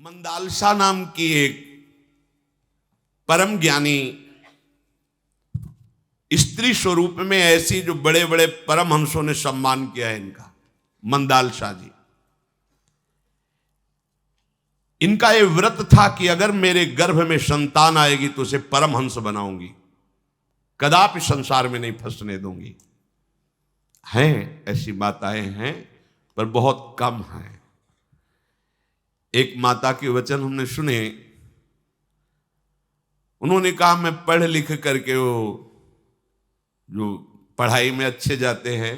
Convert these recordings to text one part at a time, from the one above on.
मंदालसा नाम की एक परम ज्ञानी स्त्री स्वरूप में ऐसी जो बड़े बड़े परमहंसों ने सम्मान किया है इनका, मंदालसा जी। इनका ये व्रत था कि अगर मेरे गर्भ में संतान आएगी तो उसे परमहंस बनाऊंगी, कदापि संसार में नहीं फंसने दूंगी। हैं ऐसी माताएं हैं पर बहुत कम हैं। एक माता के वचन हमने सुने, उन्होंने कहा मैं पढ़ लिख करके वो जो पढ़ाई में अच्छे जाते हैं,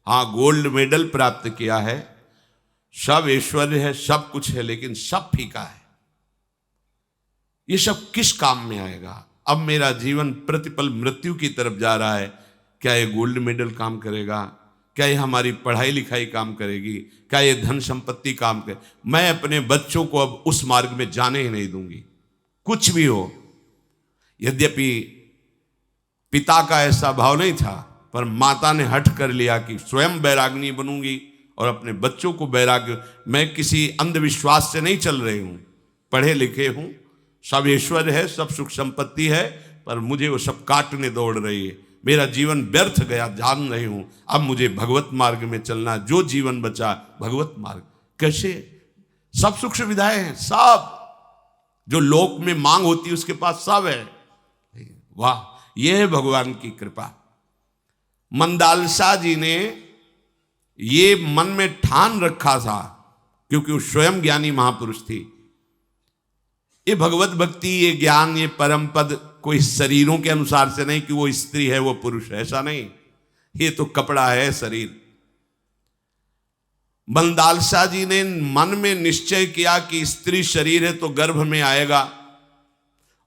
हाँ गोल्ड मेडल प्राप्त किया है, सब ऐश्वर्य है, सब कुछ है, लेकिन सब फीका है। ये सब किस काम में आएगा? अब मेरा जीवन प्रतिपल मृत्यु की तरफ जा रहा है, क्या ये गोल्ड मेडल काम करेगा? क्या ये हमारी पढ़ाई लिखाई काम करेगी? क्या ये धन संपत्ति काम करे? मैं अपने बच्चों को अब उस मार्ग में जाने ही नहीं दूंगी, कुछ भी हो। यद्यपि पिता का ऐसा भाव नहीं था, पर माता ने हठ कर लिया कि स्वयं बैराग्नी बनूंगी और अपने बच्चों को बैराग्य। मैं किसी अंधविश्वास से नहीं चल रही हूं, पढ़े लिखे हूं, सब ऐश्वर्य है, सब सुख संपत्ति है, पर मुझे वो सब काटने दौड़ रही है। मेरा जीवन व्यर्थ गया, जान रही हूं, अब मुझे भगवत मार्ग में चलना। जो जीवन बचा भगवत मार्ग। कैसे? सब सुख सुविधाएं हैं, सब जो लोक में मांग होती है उसके पास सब है। वाह, यह है भगवान की कृपा। मंदालसा जी ने ये मन में ठान रखा था, क्योंकि वो स्वयं ज्ञानी महापुरुष थी। ये भगवत भक्ति, ये ज्ञान, ये परम पद कोई शरीरों के अनुसार से नहीं कि वो स्त्री है वो पुरुष है, ऐसा नहीं। ये तो कपड़ा है, शरीर। मंदालसा जी ने मन में निश्चय किया कि स्त्री शरीर है तो गर्भ में आएगा,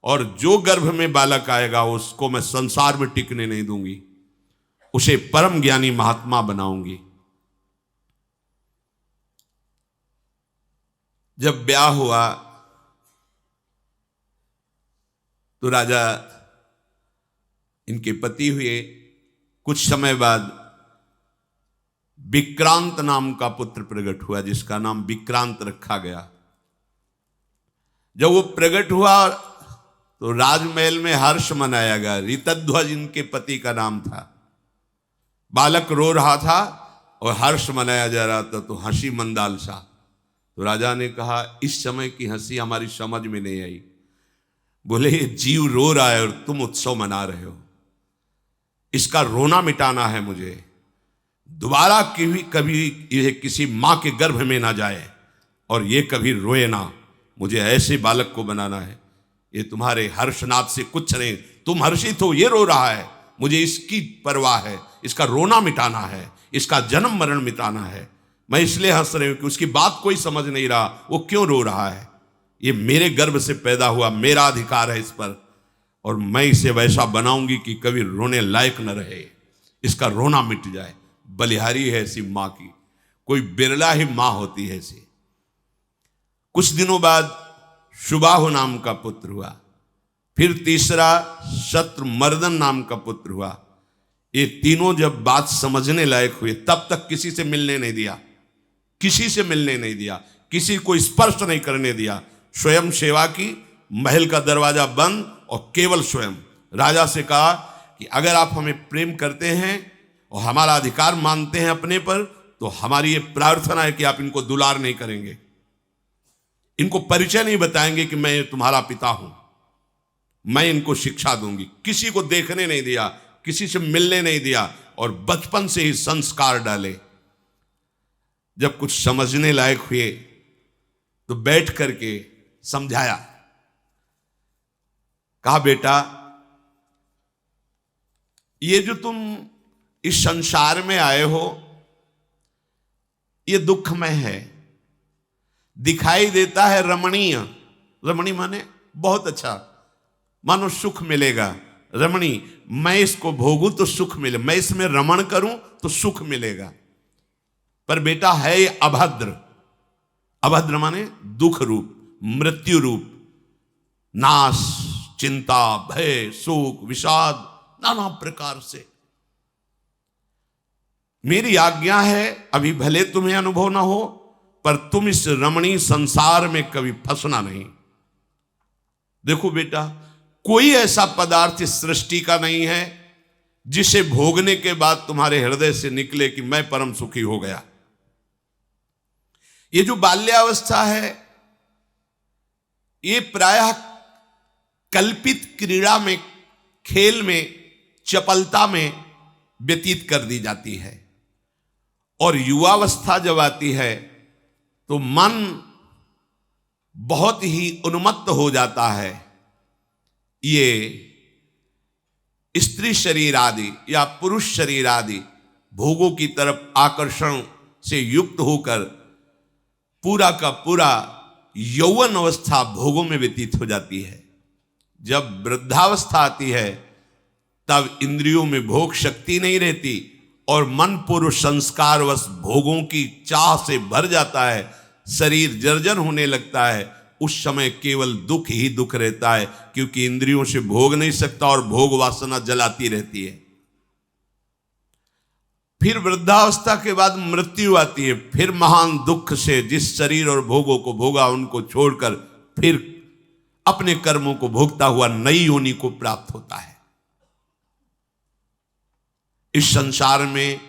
और जो गर्भ में बालक आएगा उसको मैं संसार में टिकने नहीं दूंगी, उसे परम ज्ञानी महात्मा बनाऊंगी। जब ब्याह हुआ तो राजा इनके पति हुए। कुछ समय बाद विक्रांत नाम का पुत्र प्रकट हुआ, जिसका नाम विक्रांत रखा गया। जब वो प्रकट हुआ तो राजमहल में हर्ष मनाया गया। ऋतध्वज इनके पति का नाम था। बालक रो रहा था और हर्ष मनाया जा रहा था, तो हंसी मंदालसा। तो राजा ने कहा इस समय की हंसी हमारी समझ में नहीं आई। बोले ये जीव रो रहा है और तुम उत्सव मना रहे हो, इसका रोना मिटाना है मुझे। दोबारा कभी ये किसी मां के गर्भ में ना जाए और ये कभी रोए ना। मुझे ऐसे बालक को बनाना है। ये तुम्हारे हर्षनाद से कुछ नहीं, तुम हर्षित हो, ये रो रहा है, मुझे इसकी परवाह है, इसका रोना मिटाना है, इसका जन्म मरण मिटाना है। मैं इसलिए हंस रही हूं कि उसकी बात कोई समझ नहीं रहा, वो क्यों रो रहा है। ये मेरे गर्भ से पैदा हुआ, मेरा अधिकार है इस पर, और मैं इसे वैसा बनाऊंगी कि कभी रोने लायक न रहे, इसका रोना मिट जाए। बलिहारी है ऐसी मां की, कोई बिरला ही मां होती है ऐसी। कुछ दिनों बाद सुबाहु नाम का पुत्र हुआ, फिर तीसरा शत्रुमर्दन नाम का पुत्र हुआ। ये तीनों जब बात समझने लायक हुए, तब तक किसी से मिलने नहीं दिया, किसी से मिलने नहीं दिया, किसी को स्पर्श नहीं करने दिया। स्वयं सेवा की, महल का दरवाजा बंद, और केवल स्वयं राजा से कहा कि अगर आप हमें प्रेम करते हैं और हमारा अधिकार मानते हैं अपने पर, तो हमारी ये प्रार्थना है कि आप इनको दुलार नहीं करेंगे, इनको परिचय नहीं बताएंगे कि मैं तुम्हारा पिता हूं, मैं इनको शिक्षा दूंगी। किसी को देखने नहीं दिया, किसी से मिलने नहीं दिया, और बचपन से ही संस्कार डाले। जब कुछ समझने लायक हुए तो बैठ करके समझाया। कहा बेटा, ये जो तुम इस संसार में आए हो ये दुखमय है, दिखाई देता है रमणीय। रमणीय माने बहुत अच्छा, मानो सुख मिलेगा। रमणीय, मैं इसको भोगूं तो सुख मिले, मैं इसमें रमण करूं तो सुख मिलेगा। पर बेटा है ये अभद्र। अभद्र माने दुख रूप, मृत्यु रूप, नाश, चिंता, भय, शोक, विषाद, नाना प्रकार से। मेरी आज्ञा है, अभी भले तुम्हें अनुभव ना हो, पर तुम इस रमणीय संसार में कभी फंसना नहीं। देखो बेटा, कोई ऐसा पदार्थ इस सृष्टि का नहीं है जिसे भोगने के बाद तुम्हारे हृदय से निकले कि मैं परम सुखी हो गया। ये जो बाल्यावस्था है, ये प्रायः कल्पित क्रीड़ा में, खेल में, चपलता में व्यतीत कर दी जाती है। और युवावस्था जब आती है तो मन बहुत ही उन्मत्त हो जाता है। ये स्त्री शरीर आदि या पुरुष शरीर आदि भोगों की तरफ आकर्षण से युक्त होकर पूरा का पूरा यौवन अवस्था भोगों में व्यतीत हो जाती है। जब वृद्धावस्था आती है तब इंद्रियों में भोग शक्ति नहीं रहती और मन पूर्व संस्कारवश भोगों की चाह से भर जाता है, शरीर जर्जर होने लगता है। उस समय केवल दुख ही दुख रहता है, क्योंकि इंद्रियों से भोग नहीं सकता और भोग वासना जलाती रहती है। फिर वृद्धावस्था के बाद मृत्यु आती है। फिर महान दुख से जिस शरीर और भोगों को भोगा उनको छोड़कर फिर अपने कर्मों को भोगता हुआ नई योनि को प्राप्त होता है। इस संसार में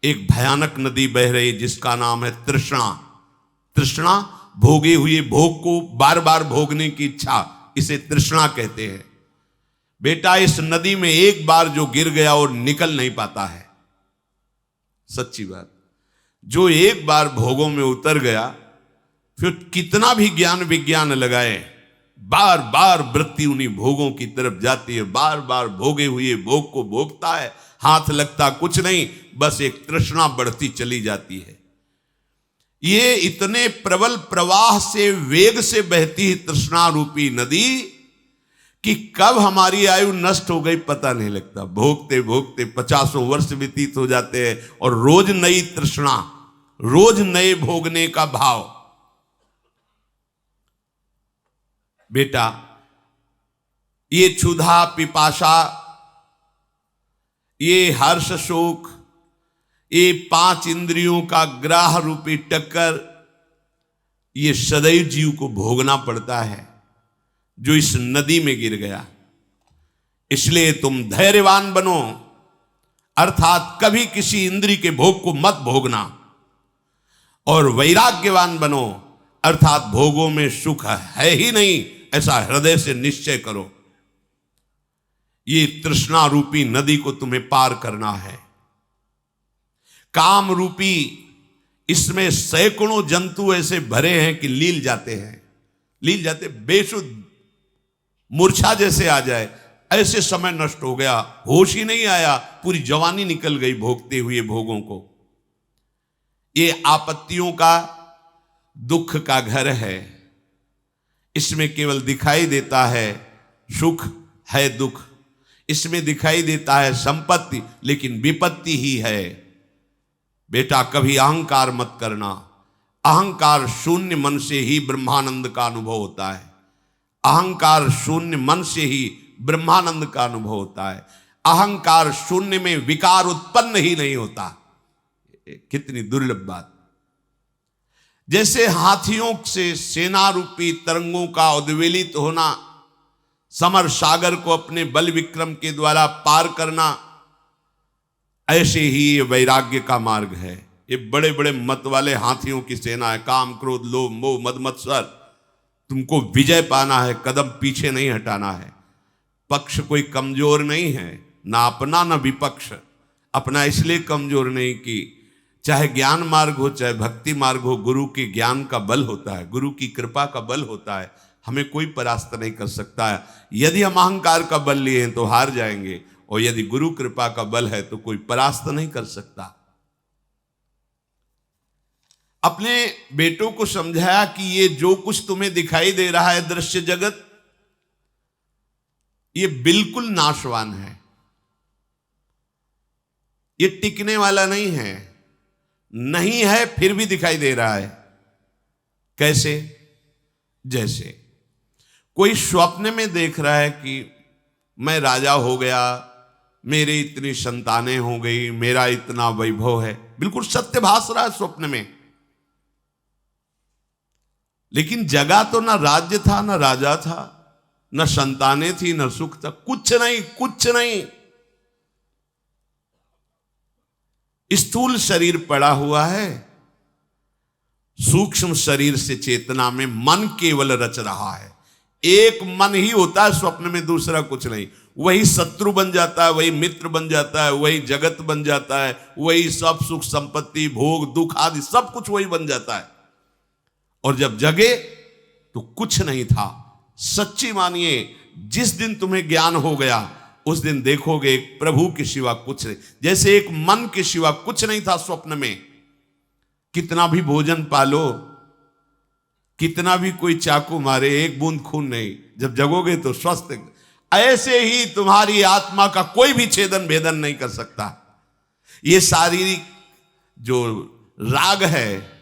एक भयानक नदी बह रही जिसका नाम है तृष्णा। तृष्णा, भोगे हुए भोग को बार बार भोगने की इच्छा, इसे तृष्णा कहते हैं। बेटा, इस नदी में एक बार जो गिर गया और निकल नहीं पाता है। सच्ची बात, जो एक बार भोगों में उतर गया फिर कितना भी ज्ञान विज्ञान लगाए, बार बार वृत्ति उन्हीं भोगों की तरफ जाती है। बार बार भोगे हुए भोग को भोगता है, हाथ लगता कुछ नहीं, बस एक तृष्णा बढ़ती चली जाती है। ये इतने प्रबल प्रवाह से वेग से बहती है तृष्णा रूपी नदी कि कब हमारी आयु नष्ट हो गई पता नहीं लगता। भोगते भोगते 50 वर्ष व्यतीत हो जाते हैं और रोज नई तृष्णा, रोज नए भोगने का भाव। बेटा, ये क्षुधा पिपासा, ये हर्ष शोक, ये 5 इंद्रियों का ग्राह रूपी टक्कर, ये सदैव जीव को भोगना पड़ता है जो इस नदी में गिर गया। इसलिए तुम धैर्यवान बनो, अर्थात कभी किसी इंद्रिय के भोग को मत भोगना, और वैराग्यवान बनो, अर्थात भोगों में सुख है ही नहीं ऐसा हृदय से निश्चय करो। ये तृष्णा रूपी नदी को तुम्हें पार करना है। काम रूपी इसमें सैकड़ों जंतु ऐसे भरे हैं कि लील जाते बेसुध मूर्छा जैसे आ जाए, ऐसे समय नष्ट हो गया, होश ही नहीं आया, पूरी जवानी निकल गई भोगते हुए भोगों को। ये आपत्तियों का, दुख का घर है। इसमें केवल दिखाई देता है सुख है दुख, इसमें दिखाई देता है संपत्ति, लेकिन विपत्ति ही है। बेटा, कभी अहंकार मत करना। अहंकार शून्य मन से ही ब्रह्मानंद का अनुभव होता है। अहंकार शून्य मन से ही ब्रह्मानंद का अनुभव होता है। अहंकार शून्य में विकार उत्पन्न ही नहीं होता। कितनी दुर्लभ बात। जैसे हाथियों से सेना रूपी तरंगों का उद्वेलित होना, समर सागर को अपने बल विक्रम के द्वारा पार करना, ऐसे ही ये वैराग्य का मार्ग है। ये बड़े बड़े मत वाले हाथियों की सेना है। काम क्रोध लोभ मोह मद मत्सर, तुमको विजय पाना है, कदम पीछे नहीं हटाना है। पक्ष कोई कमजोर नहीं है, ना अपना ना विपक्ष। अपना इसलिए कमजोर नहीं कि चाहे ज्ञान मार्ग हो चाहे भक्ति मार्ग हो, गुरु के ज्ञान का बल होता है, गुरु की कृपा का बल होता है। हमें कोई परास्त नहीं कर सकता है। यदि हम अहंकार का बल लिए हैं तो हार जाएंगे, और यदि गुरु कृपा का बल है तो कोई परास्त नहीं कर सकता। अपने बेटों को समझाया कि ये जो कुछ तुम्हें दिखाई दे रहा है दृश्य जगत, ये बिल्कुल नाशवान है, ये टिकने वाला नहीं है। नहीं है फिर भी दिखाई दे रहा है। कैसे? जैसे कोई स्वप्न में देख रहा है कि मैं राजा हो गया, मेरी इतनी संतानें हो गई, मेरा इतना वैभव है। बिल्कुल सत्य भास रहा है स्वप्न में। लेकिन जगह तो ना राज्य था, ना राजा था, न संतानें थी, न सुख था, कुछ नहीं, कुछ नहीं। स्थूल शरीर पड़ा हुआ है, सूक्ष्म शरीर से चेतना में मन केवल रच रहा है। एक मन ही होता है स्वप्न में, दूसरा कुछ नहीं। वही शत्रु बन जाता है, वही मित्र बन जाता है, वही जगत बन जाता है, वही सब सुख संपत्ति भोग दुख आदि सब कुछ वही बन जाता है। और जब जगे तो कुछ नहीं था। सच्ची मानिए, जिस दिन तुम्हें ज्ञान हो गया उस दिन देखोगे एक प्रभु के सिवा कुछ नहीं, जैसे एक मन के सिवा कुछ नहीं था स्वप्न में। कितना भी भोजन पालो, कितना भी कोई चाकू मारे, एक बूंद खून नहीं। जब जगोगे तो स्वस्थ। ऐसे ही तुम्हारी आत्मा का कोई भी छेदन भेदन नहीं कर सकता। ये शारीरिक जो राग है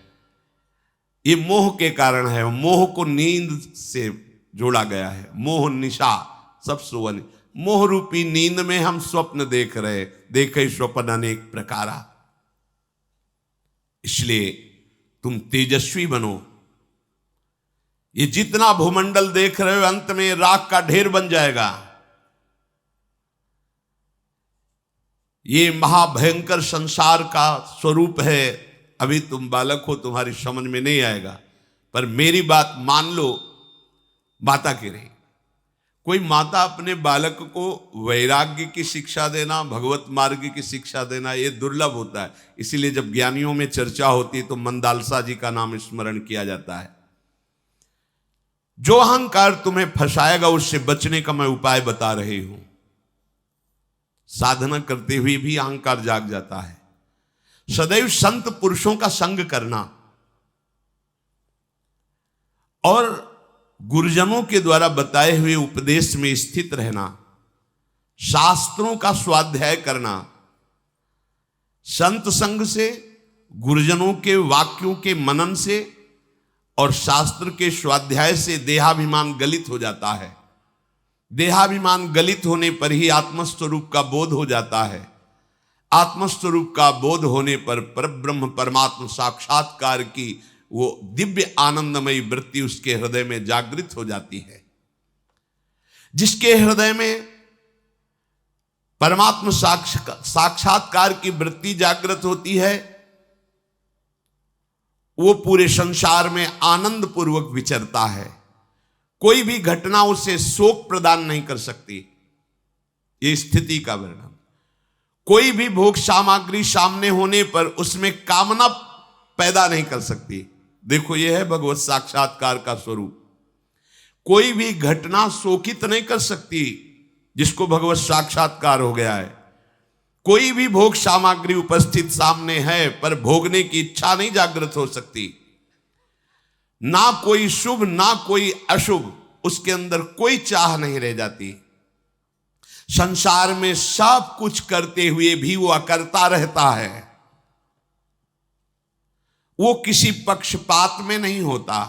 ये मोह के कारण है। मोह को नींद से जोड़ा गया है। मोह निशा सब सुवन। मोह रूपी नींद में हम स्वप्न देख रहे, देखे स्वप्न अनेक प्रकारा। इसलिए तुम तेजस्वी बनो। ये जितना भूमंडल देख रहे हो अंत में राख का ढेर बन जाएगा। ये महाभयंकर संसार का स्वरूप है। अभी तुम बालक हो, तुम्हारी समझ में नहीं आएगा, पर मेरी बात मान लो। माता की रही, कोई माता अपने बालक को वैराग्य की शिक्षा देना, भगवत मार्ग की शिक्षा देना, ये दुर्लभ होता है। इसीलिए जब ज्ञानियों में चर्चा होती है तो मंदालसा जी का नाम स्मरण किया जाता है। जो अहंकार तुम्हें फंसाएगा उससे बचने का मैं उपाय बता रही हूं। साधना करते हुए भी अहंकार जाग जाता है। सदैव संत पुरुषों का संग करना और गुरुजनों के द्वारा बताए हुए उपदेश में स्थित रहना, शास्त्रों का स्वाध्याय करना, संत संग से, गुरुजनों के वाक्यों के मनन से और शास्त्र के स्वाध्याय से देहाभिमान गलित हो जाता है। देहाभिमान गलित होने पर ही आत्मस्वरूप का बोध हो जाता है। आत्मस्वरूप का बोध होने पर परब्रह्म परमात्मा साक्षात्कार की वो दिव्य आनंदमयी वृत्ति उसके हृदय में जागृत हो जाती है। जिसके हृदय में परमात्मा साक्षात्कार की वृत्ति जागृत होती है वो पूरे संसार में आनंद पूर्वक विचरता है। कोई भी घटना उसे शोक प्रदान नहीं कर सकती। ये स्थिति का वर्णन। कोई भी भोग सामग्री सामने होने पर उसमें कामना पैदा नहीं कर सकती। देखो, यह है भगवत साक्षात्कार का स्वरूप। कोई भी घटना शोकित नहीं कर सकती जिसको भगवत साक्षात्कार हो गया है। कोई भी भोग सामग्री उपस्थित सामने है पर भोगने की इच्छा नहीं जागृत हो सकती। ना कोई शुभ ना कोई अशुभ, उसके अंदर कोई चाह नहीं रह जाती। संसार में सब कुछ करते हुए भी वो अकर्ता रहता है। वो किसी पक्षपात में नहीं होता।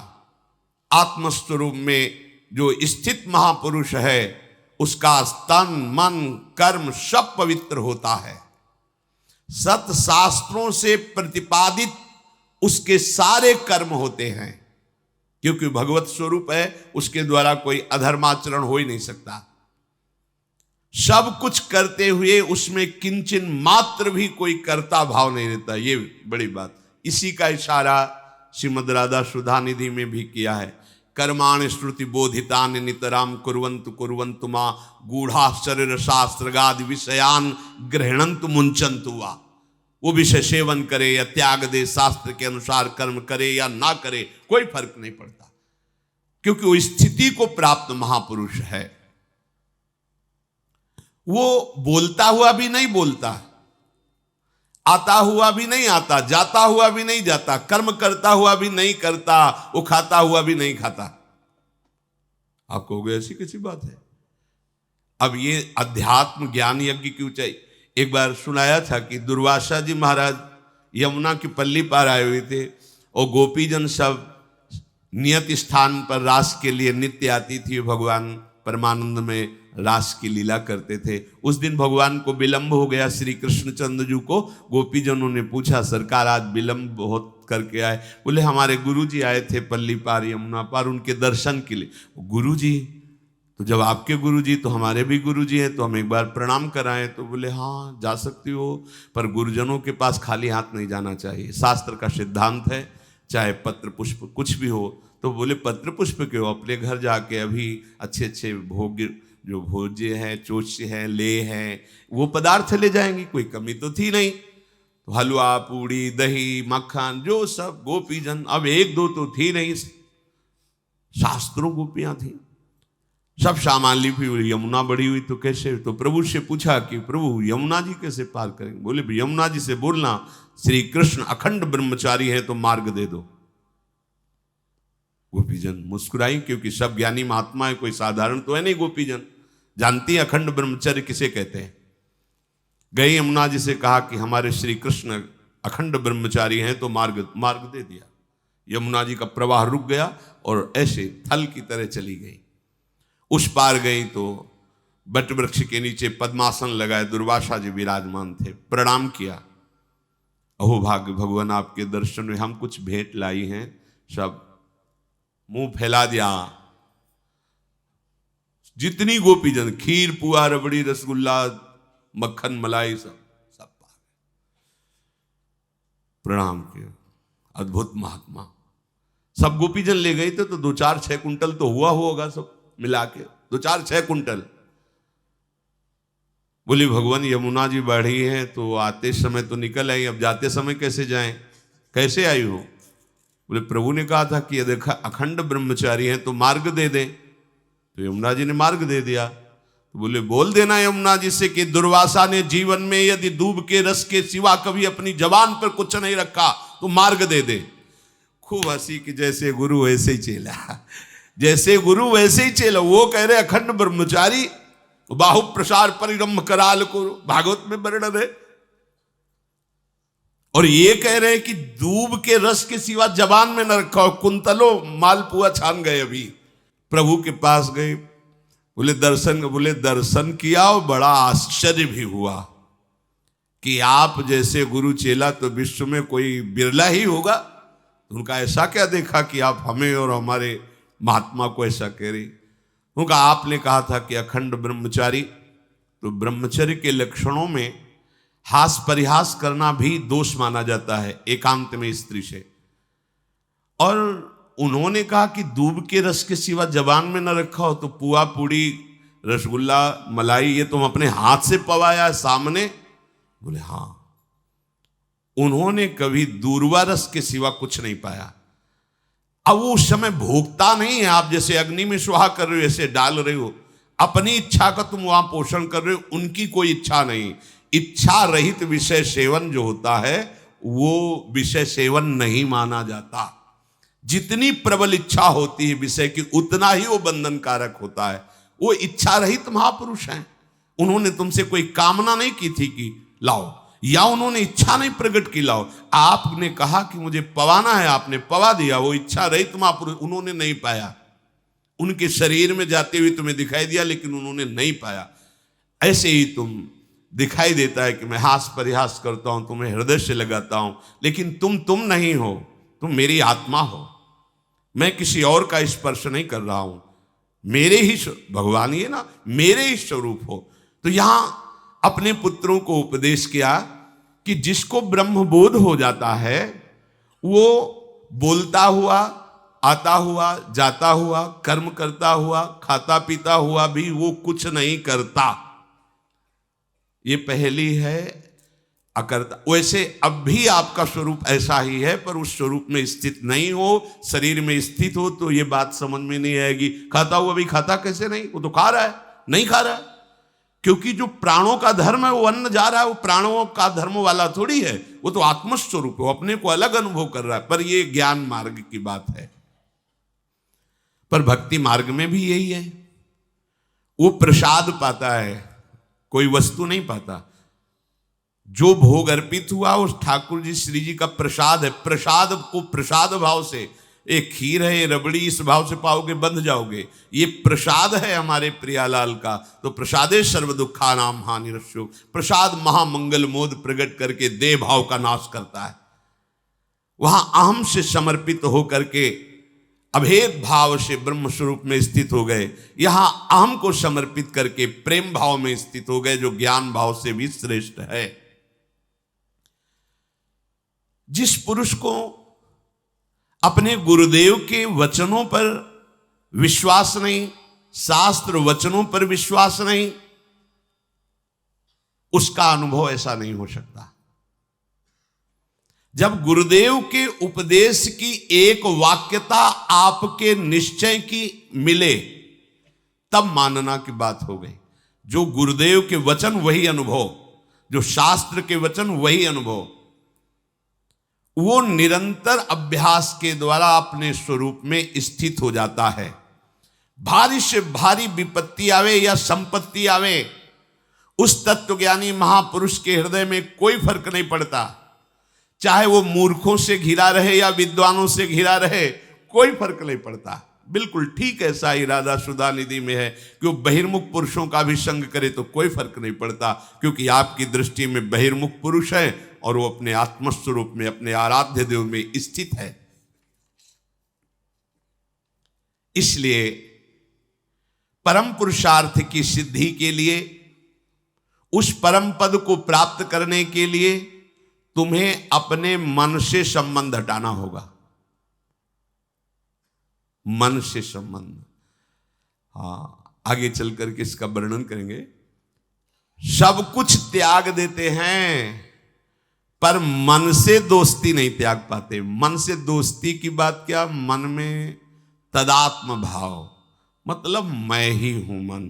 आत्मस्वरूप में जो स्थित महापुरुष है उसका तन मन कर्म सब पवित्र होता है। सत शास्त्रों से प्रतिपादित उसके सारे कर्म होते हैं, क्योंकि भगवत स्वरूप है। उसके द्वारा कोई अधर्माचरण हो ही नहीं सकता। सब कुछ करते हुए उसमें किंचन मात्र भी कोई कर्ता भाव नहीं रहता। ये बड़ी बात। इसी का इशारा श्रीमद् राधा सुधा निधि में भी किया है। कर्माणि श्रुति बोधितान नितराम कुर्वन्तु कुर्वन्तु मां गूढ़ा शरीर शास्त्रगादि विषयान गृह्णन्तु मुंचन्तु वा। वो विषय सेवन करे या त्याग दे, शास्त्र के अनुसार कर्म करे या ना करे, कोई फर्क नहीं पड़ता, क्योंकि वो स्थिति को प्राप्त महापुरुष है। वो बोलता हुआ भी नहीं बोलता, आता हुआ भी नहीं आता, जाता हुआ भी नहीं जाता, कर्म करता हुआ भी नहीं करता, वो खाता हुआ भी नहीं खाता। आप कहोगे ऐसी कैसी बात है? अब ये अध्यात्म ज्ञान यज्ञ की ऊंचाई। एक बार सुनाया था कि दुर्वासा जी महाराज यमुना की पल्ली पार आए हुए थे और गोपीजन सब नियत स्थान पर रास के लिए नित्य आती थी। भगवान परमानंद में रास की लीला करते थे। उस दिन भगवान को विलंब हो गया। श्री कृष्णचंद्र जी को गोपीजनों ने पूछा, सरकार आज विलंब बहुत करके आए? बोले हमारे गुरुजी आए थे पल्ली पार यमुना पार, उनके दर्शन के लिए। गुरुजी? तो जब आपके गुरुजी तो हमारे भी गुरुजी हैं, तो हम एक बार प्रणाम कराएं? तो बोले हाँ जा सकती हो, पर गुरुजनों के पास खाली हाथ नहीं जाना चाहिए, शास्त्र का सिद्धांत है, चाहे पत्र पुष्प कुछ भी हो। तो बोले पत्र पुष्प क्यों, अपने घर जाके अभी अच्छे अच्छे भोग, जो भोज्य हैं, चोष्य हैं, ले हैं, वो पदार्थ ले जाएंगी, कोई कमी तो थी नहीं। तो हलवा पूड़ी दही मक्खन जो सब गोपीजन, अब एक दो तो थी नहीं, शास्त्रों गोपियां थी, सब सामान ली। फिर यमुना बढ़ी हुई तो कैसे? तो प्रभु से पूछा कि प्रभु यमुना जी कैसे पार करेंगे? बोले यमुना जी से बोलना श्री कृष्ण अखंड ब्रह्मचारी हैं तो मार्ग दे दो। गोपीजन मुस्कुराई, क्योंकि सब ज्ञानी महात्मा है, कोई साधारण तो है नहीं। गोपीजन जानती है अखंड ब्रह्मचर्य किसे कहते हैं। गई यमुना जी से कहा कि हमारे श्री कृष्ण अखंड ब्रह्मचारी हैं तो मार्ग दे दिया। यमुना जी का प्रवाह रुक गया और ऐसे थल की तरह चली गई। उस पार गई तो बट वृक्ष के नीचे पद्मासन लगाए दुर्वासा जी विराजमान थे। प्रणाम किया, अहो भाग्य भगवान आपके दर्शन में हम कुछ भेंट लाई हैं। सब मुंह फैला दिया। जितनी गोपीजन, खीर पुआ रबड़ी रसगुल्ला मक्खन मलाई सब पा गए। प्रणाम किया, अद्भुत महात्मा। सब गोपीजन ले गए थे तो 2-4-6 कुंटल तो हुआ होगा सब मिला के, 2-4-6 कुंटल। बोली भगवान यमुना जी बढ़ी हैं तो आते समय तो निकल आई, अब जाते समय कैसे जाएं? कैसे आई हो? बोले प्रभु ने कहा था कि देखा अखंड ब्रह्मचारी हैं तो मार्ग दे दें। तो यमुना जी ने मार्ग दे दिया। तो बोले बोल देना यमुना जी से कि दुर्वासा ने जीवन में यदि दूब के रस के सिवा कभी अपनी जबान पर कुछ नहीं रखा तो मार्ग दे दे। खूब हंसी कि जैसे गुरु वैसे ही चेला, जैसे गुरु वैसे ही चेला। वो कह रहे अखंड ब्रह्मचारी, बाहु प्रसार परिरम्भ कराल को भागवत में वर्णन है, और ये कह रहे हैं कि दूब के रस के सिवा जबान में न रखा। कुंतलो मालपुआ छान गए। अभी प्रभु के पास गए, बोले दर्शन किया और बड़ा आश्चर्य भी हुआ कि आप जैसे गुरु चेला तो विश्व में कोई बिरला ही होगा। उनका ऐसा क्या देखा कि आप हमें और हमारे महात्मा को ऐसा कह रही? उनका आपने कहा था कि अखंड ब्रह्मचारी, तो ब्रह्मचर्य के लक्षणों में हास परिहास करना भी दोष माना जाता है एकांत में स्त्री से। और उन्होंने कहा कि दूब के रस के सिवा जबान में न रखा हो तो पुआ पूड़ी रसगुल्ला मलाई ये तुम अपने हाथ से पवाया सामने? बोले हाँ। उन्होंने कभी दूरवा रस के सिवा कुछ नहीं पाया। अब वो उस समय भोगता नहीं है, आप जैसे अग्नि में सुहा कर रहे हो ऐसे डाल रहे हो, अपनी इच्छा का तुम वहां पोषण कर रहे हो, उनकी कोई इच्छा नहीं। इच्छा रहित विषय सेवन जो होता है वो विषय सेवन नहीं माना जाता। जितनी प्रबल इच्छा होती है विषय की उतना ही वो बंधन कारक होता है। वो इच्छा रहित महापुरुष हैं। उन्होंने तुमसे कोई कामना नहीं की थी कि लाओ, या उन्होंने इच्छा नहीं प्रकट की लाओ। आपने कहा कि मुझे पवाना है, आपने पवा दिया। वो इच्छा रहित महापुरुष उन्होंने नहीं पाया। उनके शरीर में जाते हुए तुम्हें दिखाई दिया लेकिन उन्होंने नहीं पाया। ऐसे ही तुम दिखाई देता है कि मैं हास परिहास करता हूं, तुम्हें हृदय से लगाता हूं, लेकिन तुम नहीं हो, तुम मेरी आत्मा हो। मैं किसी और का स्पर्श नहीं कर रहा हूं, मेरे ही भगवान ही है ना, मेरे ही स्वरूप हो। तो यहां अपने पुत्रों को उपदेश किया कि जिसको ब्रह्मबोध हो जाता है वो बोलता हुआ, आता हुआ, जाता हुआ, कर्म करता हुआ, खाता पीता हुआ भी वो कुछ नहीं करता। ये पहली है अकर्ता। वैसे अब भी आपका स्वरूप ऐसा ही है, पर उस स्वरूप में स्थित नहीं हो, शरीर में स्थित हो तो ये बात समझ में नहीं आएगी। खाता हुआ भी खाता कैसे नहीं? वो तो खा रहा है, नहीं खा रहा है, क्योंकि जो प्राणों का धर्म है वो अन्न जा रहा है, वो प्राणों का धर्म वाला थोड़ी है, वो तो आत्मस्वरूप है, अपने को अलग अनुभव कर रहा है। पर ये ज्ञान मार्ग की बात है। पर भक्ति मार्ग में भी यही है, वो प्रसाद पाता है, कोई वस्तु नहीं पाता। जो भोग अर्पित हुआ उस ठाकुर जी श्री जी का प्रसाद है। प्रसाद को प्रसाद भाव से, एक खीर है, रबड़ी, इस भाव से पाओगे बंध जाओगे। ये प्रसाद है हमारे प्रियालाल का। तो प्रसादे सर्व दुखा नाम हानि रस्यो। प्रसाद महामंगल मोद प्रकट करके देह भाव का नाश करता है। वहां अहम से समर्पित होकर के अभेद भाव से ब्रह्म स्वरूप में स्थित हो गए। यहां अहम को समर्पित करके प्रेम भाव में स्थित हो गए, जो ज्ञान भाव से भी श्रेष्ठ है। जिस पुरुष को अपने गुरुदेव के वचनों पर विश्वास नहीं, शास्त्र वचनों पर विश्वास नहीं, उसका अनुभव ऐसा नहीं हो सकता। जब गुरुदेव के उपदेश की एक वाक्यता आपके निश्चय की मिले, तब मानना की बात हो गई। जो गुरुदेव के वचन वही अनुभव, जो शास्त्र के वचन वही अनुभव, वो निरंतर अभ्यास के द्वारा अपने स्वरूप में स्थित हो जाता है। भारी से भारी विपत्ति आवे या संपत्ति आवे, उस तत्वज्ञानी महापुरुष के हृदय में कोई फर्क नहीं पड़ता। चाहे वो मूर्खों से घिरा रहे या विद्वानों से घिरा रहे, कोई फर्क नहीं पड़ता। बिल्कुल ठीक ऐसा ही राधा सुधा निधि में है कि वो बहिर्मुख पुरुषों का भी संग करे तो कोई फर्क नहीं पड़ता, क्योंकि आपकी दृष्टि में बहिर्मुख पुरुष है और वो अपने आत्मस्वरूप में, अपने आराध्य देव में स्थित है। इसलिए परम पुरुषार्थ की सिद्धि के लिए, उस परम पद को प्राप्त करने के लिए तुम्हें अपने मन से संबंध हटाना होगा। मन से संबंध, आगे चल करके इसका वर्णन करेंगे। सब कुछ त्याग देते हैं पर मन से दोस्ती नहीं त्याग पाते। मन से दोस्ती की बात क्या, मन में तदात्म भाव, मतलब मैं ही हूं मन।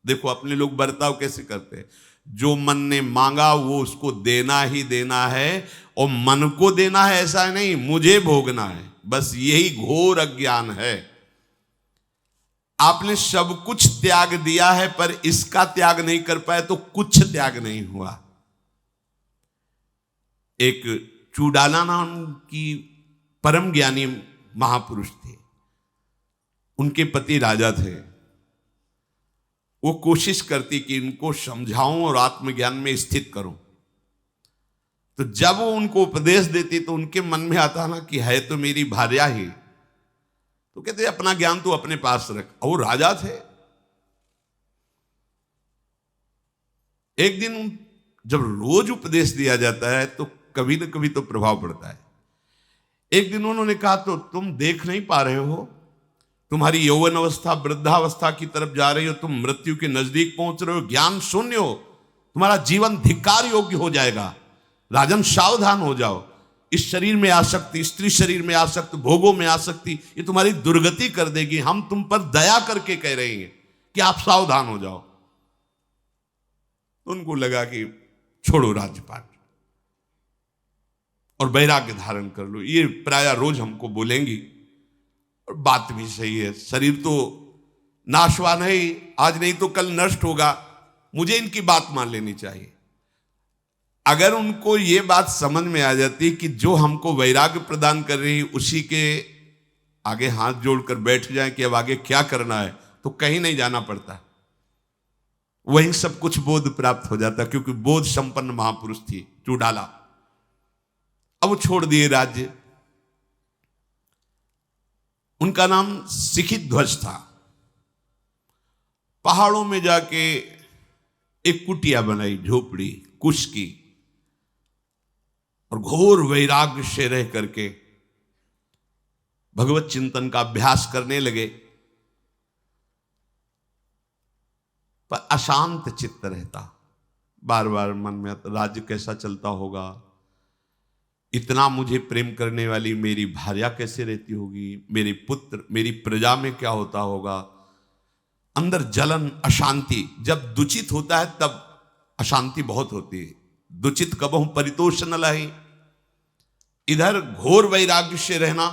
देखो अपने लोग बर्ताव कैसे करते हैं, जो मन ने मांगा वो उसको देना ही देना है, और मन को देना है ऐसा नहीं, मुझे भोगना है। बस यही घोर अज्ञान है। आपने सब कुछ त्याग दिया है पर इसका त्याग नहीं कर पाए तो कुछ त्याग नहीं हुआ। एक चूडाला नाम की परम ज्ञानी महापुरुष थे, उनके पति राजा थे। वो कोशिश करती कि इनको समझाऊं और आत्मज्ञान में स्थित करूं। तो जब वो उनको उपदेश देती तो उनके मन में आता ना कि है तो मेरी भार्या ही, तो कहते अपना ज्ञान तो अपने पास रख। और वो राजा थे। एक दिन जब रोज उपदेश दिया जाता है तो कभी न कभी तो प्रभाव पड़ता है। एक दिन उन्होंने कहा, तो तुम देख नहीं पा रहे हो, तुम्हारी यौवन अवस्था वृद्धावस्था की तरफ जा रही हो, तुम मृत्यु के नजदीक पहुंच रहे हो, ज्ञान शून्य हो, तुम्हारा जीवन धिक्कार योग्य हो जाएगा। राजन सावधान हो जाओ। इस शरीर में आसक्ति, स्त्री शरीर में आसक्ति, भोगों में आसक्ति, ये तुम्हारी दुर्गति कर देगी। हम तुम पर दया करके कह रहे हैं कि आप सावधान हो जाओ। उनको लगा कि छोड़ो राजपाट और वैराग्य धारण कर लो। ये प्राय रोज हमको बोलेंगी, और बात भी सही है। शरीर तो नाशवान है ही, आज नहीं तो कल नष्ट होगा। मुझे इनकी बात मान लेनी चाहिए। अगर उनको ये बात समझ में आ जाती कि जो हमको वैराग्य प्रदान कर रही उसी के आगे हाथ जोड़कर बैठ जाए कि अब आगे क्या करना है, तो कहीं नहीं जाना पड़ता, वहीं सब कुछ बोध प्राप्त हो जाता। क्योंकि बोध संपन्न महापुरुष थी चूडाला। अब वो छोड़ दिए राज्य। उनका नाम शिखित ध्वज था। पहाड़ों में जाके एक कुटिया बनाई, झोपड़ी कुश की, और घोर वैराग्य से रह करके भगवत चिंतन का अभ्यास करने लगे। पर अशांत चित्त रहता, बार बार मन में राज्य कैसा चलता होगा, इतना मुझे प्रेम करने वाली मेरी भार्या कैसे रहती होगी, मेरे पुत्र, मेरी प्रजा में क्या होता होगा। अंदर जलन, अशांति। जब दुचित होता है तब अशांति बहुत होती है। दुचित कबहु परितोष न लाही। इधर घोर वैराग्य से रहना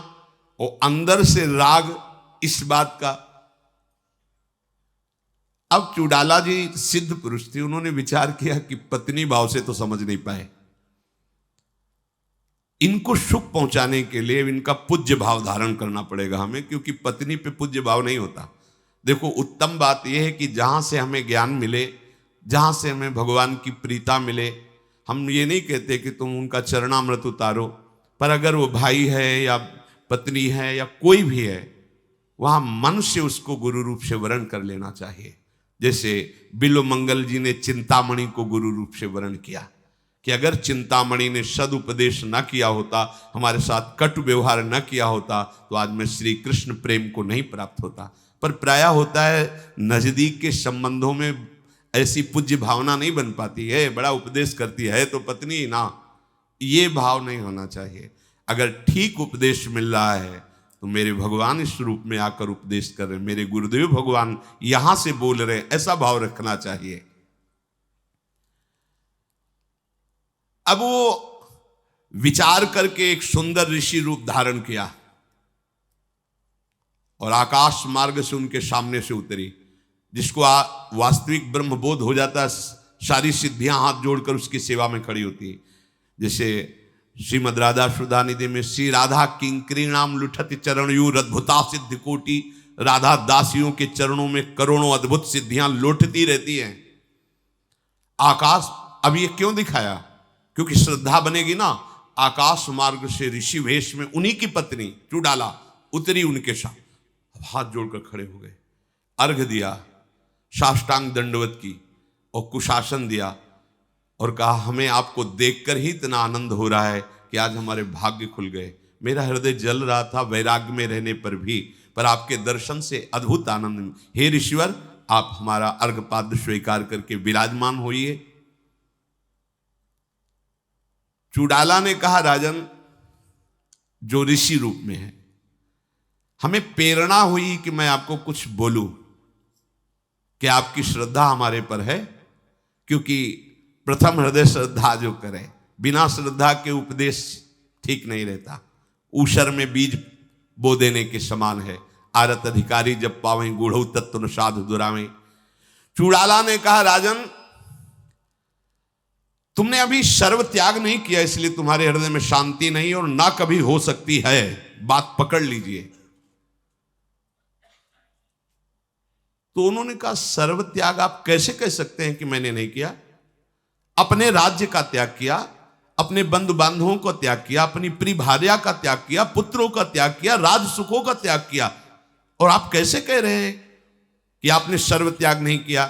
और अंदर से राग, इस बात का। अब चूडाला जी सिद्ध पुरुष थे, उन्होंने विचार किया कि पत्नी भाव से तो समझ नहीं पाए, इनको सुख पहुंचाने के लिए इनका पूज्य भाव धारण करना पड़ेगा हमें, क्योंकि पत्नी पे पूज्य भाव नहीं होता। देखो उत्तम बात यह है कि जहां से हमें ज्ञान मिले, जहां से हमें भगवान की प्रीता मिले, हम ये नहीं कहते कि तुम उनका चरणामृत उतारो, पर अगर वो भाई है या पत्नी है या कोई भी है, वहां मन से उसको गुरु रूप से वर्ण कर लेना चाहिए। जैसे बिल्वमंगल जी ने चिंतामणि को गुरु रूप से वर्ण किया कि अगर चिंतामणि ने सदुपदेश न किया होता, हमारे साथ कटु व्यवहार न किया होता, तो आज मैं श्री कृष्ण प्रेम को नहीं प्राप्त होता। पर प्रायः होता है नजदीक के संबंधों में ऐसी पूज्य भावना नहीं बन पाती है, बड़ा उपदेश करती है तो पत्नी ना, ये भाव नहीं होना चाहिए। अगर ठीक उपदेश मिल रहा है तो मेरे भगवान इस रूप में आकर उपदेश कर रहे हैं, मेरे गुरुदेव भगवान यहां से बोल रहे हैं, ऐसा भाव रखना चाहिए। अब वो विचार करके एक सुंदर ऋषि रूप धारण किया और आकाश मार्ग से उनके सामने से उतरी। जिसको वास्तविक ब्रह्मबोध हो जाता है, सारी सिद्धियां हाथ जोड़कर उसकी सेवा में खड़ी होती है। जैसे श्रीमद राधा सुधानिधि में श्री राधा किंकरीणाम लुठति चरणयूर अद्भुता सिद्धि कोटि, राधा दासियों के चरणों में करोड़ों अद्भुत सिद्धियां लौटती रहती हैं। आकाश अब ये क्यों दिखाया? क्योंकि श्रद्धा बनेगी ना। आकाश मार्ग से ऋषि वेश में उन्हीं की पत्नी चूडाला उतरी उनके साथ, हाथ जोड़कर खड़े हो गए, अर्घ दिया, साष्टांग दंडवत की और कुशासन दिया और कहा हमें आपको देखकर ही इतना आनंद हो रहा है कि आज हमारे भाग्य खुल गए। मेरा हृदय जल रहा था वैराग्य में रहने पर भी, पर आपके दर्शन से अद्भुत आनंद। हे ऋषिवर, आप हमारा अर्घपाद स्वीकार करके विराजमान होइए। चूडाला ने कहा राजन, जो ऋषि रूप में है, हमें प्रेरणा हुई कि मैं आपको कुछ बोलूं कि आपकी श्रद्धा हमारे पर है, क्योंकि प्रथम हृदय श्रद्धा जो करे, बिना श्रद्धा के उपदेश ठीक नहीं रहता। ऊषर में बीज बो देने के समान है। आरत अधिकारी जब पावें गूढ़ तत्व न साधु दुरावें। चूडाला ने कहा राजन, तुमने अभी सर्व त्याग नहीं किया, इसलिए तुम्हारे हृदय में शांति नहीं और ना कभी हो सकती है। बात पकड़ लीजिए। तो उन्होंने कहा सर्व त्याग आप कैसे कह सकते हैं कि मैंने नहीं किया? अपने राज्य का त्याग किया, अपने बंधु बांधवों को त्याग किया, अपनी प्रिय भार्या का त्याग किया, पुत्रों का त्याग किया, राज सुखों का त्याग किया, और आप कैसे कह रहे हैं कि आपने सर्व त्याग नहीं किया?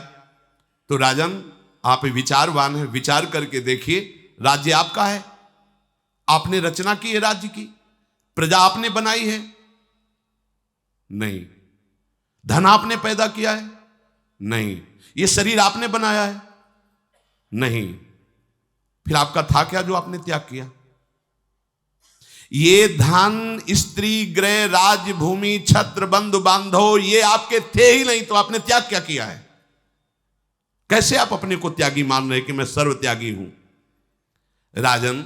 तो राजन, आप विचारवान हैं, विचार करके देखिए। राज्य आपका है, आपने रचना की है राज्य की, प्रजा आपने बनाई है? नहीं। धन आपने पैदा किया है? नहीं। ये शरीर आपने बनाया है? नहीं। फिर आपका था क्या जो आपने त्याग किया? ये धन, स्त्री, गृह, राज्य, भूमि, छत्र, बंधु बांधव, ये आपके थे ही नहीं, तो आपने त्याग क्या किया है? कैसे आप अपने को त्यागी मान रहे कि मैं सर्व त्यागी हूं? राजन,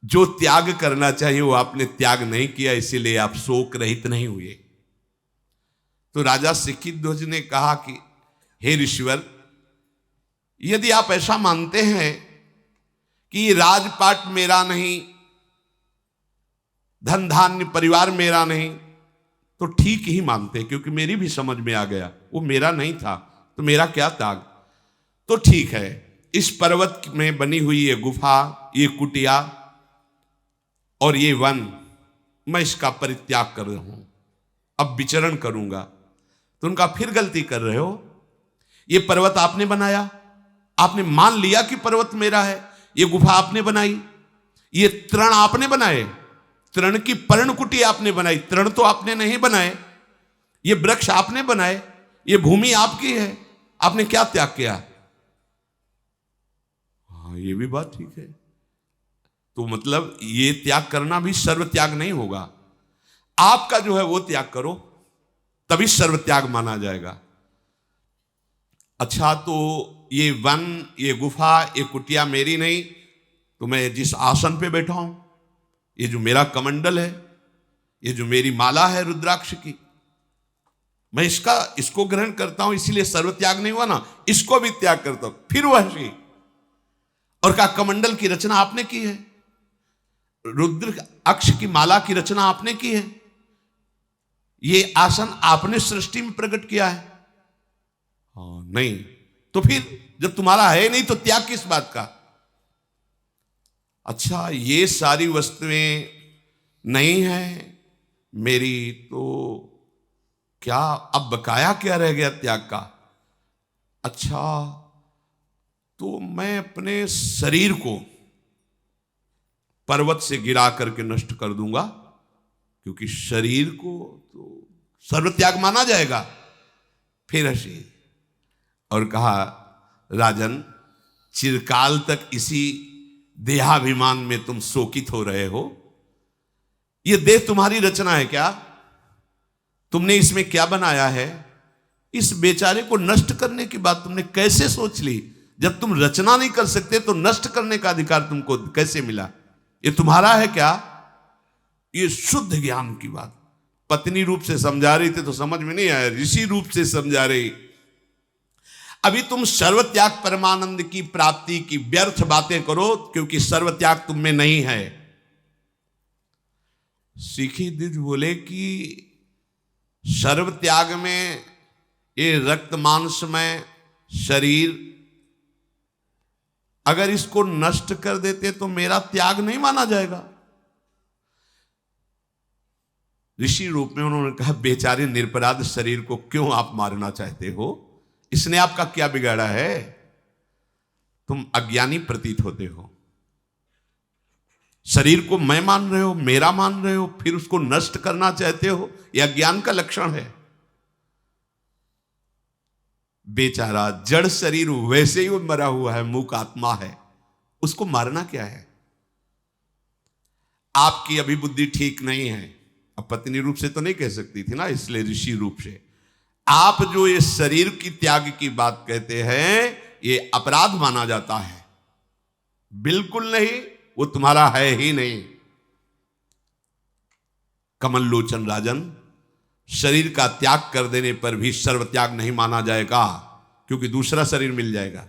जो त्याग करना चाहिए वो आपने त्याग नहीं किया, इसीलिए आप शोक रहित नहीं हुए। तो राजा सिक्किध्वज ने कहा कि हे ऋषिवर, यदि आप ऐसा मानते हैं कि राजपाट मेरा नहीं, धन धान्य परिवार मेरा नहीं, तो ठीक ही मानते, क्योंकि मेरी भी समझ में आ गया वो मेरा नहीं था, तो मेरा क्या त्याग? तो ठीक है, इस पर्वत में बनी हुई ये गुफा, ये कुटिया और ये वन, मैं इसका परित्याग कर रहा हूं, अब विचरण करूंगा। तो उनका फिर गलती कर रहे हो, ये पर्वत आपने बनाया, आपने मान लिया कि पर्वत मेरा है, ये गुफा आपने बनाई, ये तृण आपने बनाए, तृण की पर्णकुटी आपने बनाई, तृण तो आपने नहीं बनाए, ये वृक्ष आपने बनाए, ये भूमि आपकी है, आपने क्या त्याग किया? हाँ, ये भी बात ठीक है। तो मतलब ये त्याग करना भी सर्व त्याग नहीं होगा। आपका जो है वो त्याग करो, तभी सर्व त्याग माना जाएगा। अच्छा, तो ये वन, ये गुफा, ये कुटिया मेरी नहीं, तो मैं जिस आसन पे बैठा हूं, ये जो मेरा कमंडल है, ये जो मेरी माला है रुद्राक्ष की, मैं इसको ग्रहण करता हूं, इसीलिए सर्व त्याग नहीं हुआ ना, इसको भी त्याग करता हूं। फिर वह और का कमंडल की रचना आपने की है, रुद्र अक्ष की माला की रचना आपने की है, ये आसन आपने सृष्टि में प्रकट किया है। हाँ, नहीं, तो फिर जब तुम्हारा है नहीं तो त्याग किस बात का? अच्छा ये सारी वस्तुएं नहीं हैं मेरी, तो क्या अब बकाया क्या रह गया त्याग का? अच्छा तो मैं अपने शरीर को पर्वत से गिरा करके नष्ट कर दूंगा, क्योंकि शरीर को तो सर्वत्याग माना जाएगा। फिर हंसी और कहा, राजन चिरकाल तक इसी देहाभिमान में तुम शोकित हो रहे हो। यह देह तुम्हारी रचना है क्या? तुमने इसमें क्या बनाया है? इस बेचारे को नष्ट करने की बात तुमने कैसे सोच ली? जब तुम रचना नहीं कर सकते तो नष्ट करने का अधिकार तुमको कैसे मिला? ये तुम्हारा है क्या? ये शुद्ध ज्ञान की बात पत्नी रूप से समझा रही थी तो समझ में नहीं आया, ऋषि रूप से समझा रही। अभी तुम सर्वत्याग परमानंद की प्राप्ति की व्यर्थ बातें करो, क्योंकि सर्वत्याग तुम में नहीं है। सीखी द्विज बोले कि सर्वत्याग में ये रक्त मांस में शरीर, अगर इसको नष्ट कर देते तो मेरा त्याग नहीं माना जाएगा। ऋषि रूप में उन्होंने कहा, बेचारे निरपराध शरीर को क्यों आप मारना चाहते हो? इसने आपका क्या बिगाड़ा है? तुम अज्ञानी प्रतीत होते हो। शरीर को मैं मान रहे हो, मेरा मान रहे हो, फिर उसको नष्ट करना चाहते हो। यह अज्ञान का लक्षण है। बेचारा जड़ शरीर वैसे ही वो मरा हुआ है, मूक आत्मा है, उसको मारना क्या है? आपकी अभी बुद्धि ठीक नहीं है। अब पत्नी रूप से तो नहीं कह सकती थी ना, इसलिए ऋषि रूप से। आप जो ये शरीर की त्याग की बात कहते हैं, ये अपराध माना जाता है। बिल्कुल नहीं, वो तुम्हारा है ही नहीं। कमल लोचन राजन, शरीर का त्याग कर देने पर भी सर्वत्याग नहीं माना जाएगा, क्योंकि दूसरा शरीर मिल जाएगा।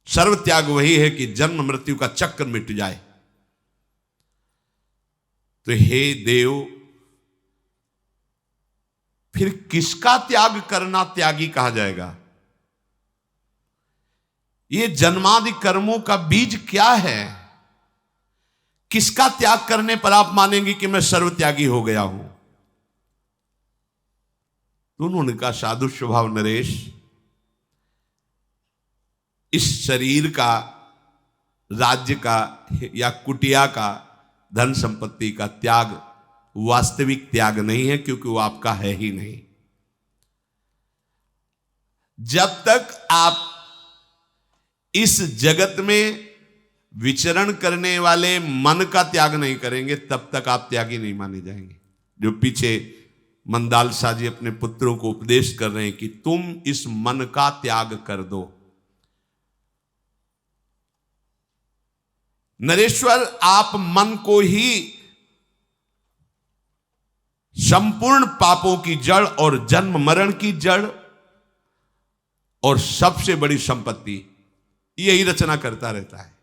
सर्वत्याग वही है कि जन्म मृत्यु का चक्र मिट जाए। तो हे देव, फिर किसका त्याग करना त्यागी कहा जाएगा? ये जन्मादि कर्मों का बीज क्या है? किसका त्याग करने पर आप मानेंगे कि मैं सर्वत्यागी हो गया हूं? तो उन्होंने कहा, साधु स्वभाव नरेश, इस शरीर का, राज्य का या कुटिया का, धन संपत्ति का त्याग वास्तविक त्याग नहीं है, क्योंकि वो आपका है ही नहीं। जब तक आप इस जगत में विचरण करने वाले मन का त्याग नहीं करेंगे, तब तक आप त्यागी नहीं माने जाएंगे। जो पीछे मंदाल शाह जी अपने पुत्रों को उपदेश कर रहे हैं कि तुम इस मन का त्याग कर दो। नरेश्वर, आप मन को ही संपूर्ण पापों की जड़ और जन्म मरण की जड़ और सबसे बड़ी संपत्ति, यही रचना करता रहता है।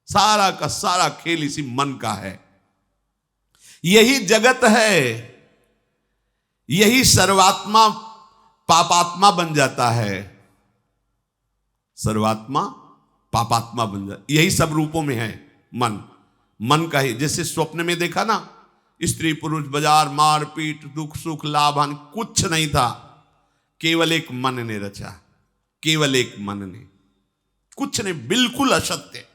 सारा का सारा खेल इसी मन का है। यही जगत है। यही सर्वात्मा पापात्मा बन जाता है। सर्वात्मा पापात्मा बन जाता, यही सब रूपों में है मन। मन का ही, जैसे स्वप्न में देखा ना, स्त्री पुरुष बाजार मारपीट दुख सुख लाभ हानि कुछ नहीं था, केवल एक मन ने रचा। केवल एक मन ने, कुछ नहीं, बिल्कुल असत्य।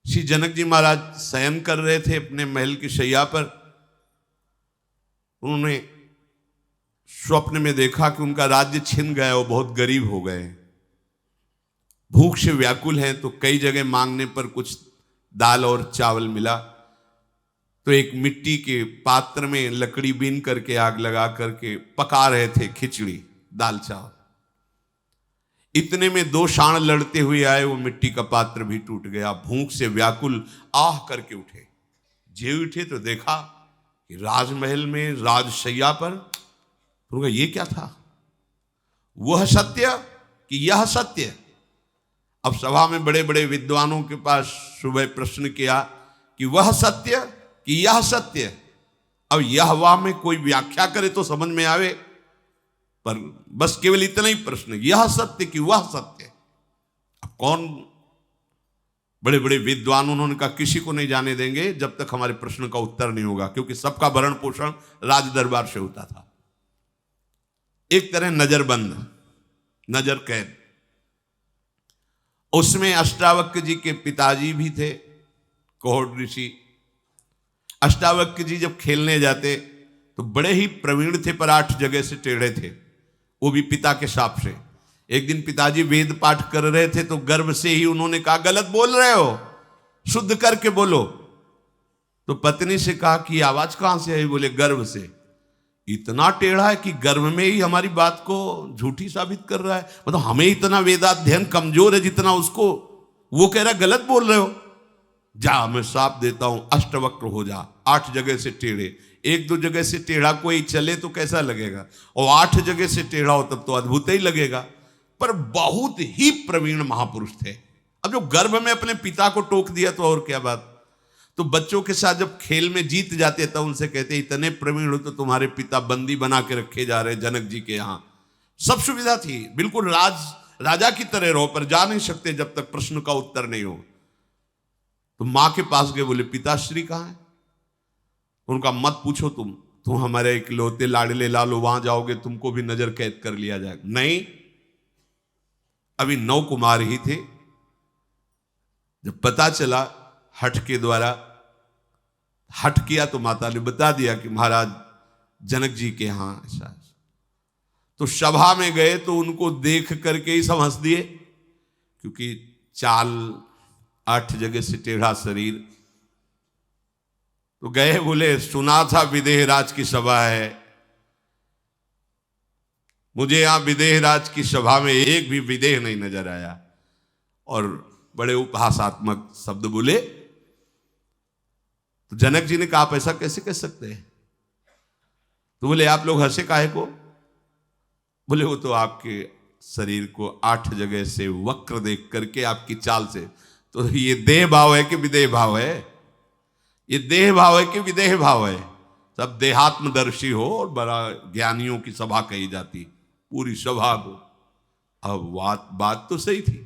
श्री जनक जी महाराज शयन कर रहे थे अपने महल की शैया पर। उन्होंने स्वप्न में देखा कि उनका राज्य छिन गया, वो बहुत गरीब हो गए, भूख से व्याकुल हैं। तो कई जगह मांगने पर कुछ दाल और चावल मिला। तो एक मिट्टी के पात्र में लकड़ी बीन करके आग लगा करके पका रहे थे खिचड़ी दाल चावल। इतने में दो सांड लड़ते हुए आए, वो मिट्टी का पात्र भी टूट गया। भूख से व्याकुल आह करके उठे। जे उठे तो देखा कि राजमहल में राजशैया पर, तो ये क्या था? वह सत्य कि यह सत्य? अब सभा में बड़े बड़े विद्वानों के पास सुबह प्रश्न किया कि वह सत्य कि यह सत्य। अब यह वाह में कोई व्याख्या करे तो समझ में आवे, पर बस केवल इतना ही प्रश्न, यह सत्य कि वह सत्य। अब कौन बड़े बड़े विद्वान, उन्होंने कहा किसी को नहीं जाने देंगे जब तक हमारे प्रश्न का उत्तर नहीं होगा, क्योंकि सबका भरण पोषण राज दरबार से होता था। एक तरह नजरबंद, नजर कैद। उसमें अष्टावक्र जी के पिताजी भी थे, कोहट ऋषि। अष्टावक्र जी जब खेलने जाते तो बड़े ही प्रवीण थे, पर 8 जगह से टेढ़े थे, वो भी पिता के शाप से। एक दिन पिताजी वेद पाठ कर रहे थे तो गर्व से ही उन्होंने कहा गलत बोल रहे हो, शुद्ध करके बोलो। तो पत्नी से कहा कि आवाज कहां से आई? बोले गर्व से। इतना टेढ़ा है कि गर्व में ही हमारी बात को झूठी साबित कर रहा है। मतलब हमें इतना वेदाध्ययन कमजोर है जितना उसको। वो कह रहा गलत बोल रहे हो। जा, मैं साफ देता हूं, अष्टवक्र हो जा। 8 जगह से टेढ़े। 1-2 जगह से टेढ़ा कोई चले तो कैसा लगेगा, और 8 जगह से टेढ़ा हो तब तो अद्भुत ही लगेगा। पर बहुत ही प्रवीण महापुरुष थे। अब जो गर्भ में अपने पिता को टोक दिया तो और क्या बात। तो बच्चों के साथ जब खेल में जीत जाते तब उनसे कहते इतने प्रवीण हो तो तुम्हारे पिता बंदी बना के रखे जा रहे जनक जी के यहाँ। सब सुविधा थी, बिल्कुल राजा की तरह रहो, पर जा नहीं सकते जब तक प्रश्न का उत्तर नहीं हो। तो मां के पास गए, बोले पिताश्री कहाँ है? उनका मत पूछो, तुम हमारे इकलौते लाडले लालो, वहां जाओगे तुमको भी नजर कैद कर लिया जाएगा। नहीं, अभी 9 कुमार ही थे। जब पता चला हठ के द्वारा, हठ किया तो माता ने बता दिया कि महाराज जनक जी के यहां ऐसा। तो सभा में गए तो उनको देख करके ही सब हंस दिए, क्योंकि चाल 8 जगह से टेढ़ा शरीर। तो गए, बोले सुना था विदेहराज की सभा है, मुझे यहां विदेहराज की सभा में एक भी विदेह नहीं नजर आया। और बड़े उपहासात्मक शब्द बोले। तो जनक जी ने कहा आप ऐसा कैसे कह सकते हैं? तो बोले आप लोग हंसे काहे को? बोले वो तो आपके शरीर को 8 जगह से वक्र देख करके, आपकी चाल से। तो ये देह भाव है कि विदेह भाव है? ये देह भाव है कि विदेह भाव है? सब देहात्मदर्शी हो और बड़ा ज्ञानियों की सभा कही जाती, पूरी सभा को। अब बात तो सही थी।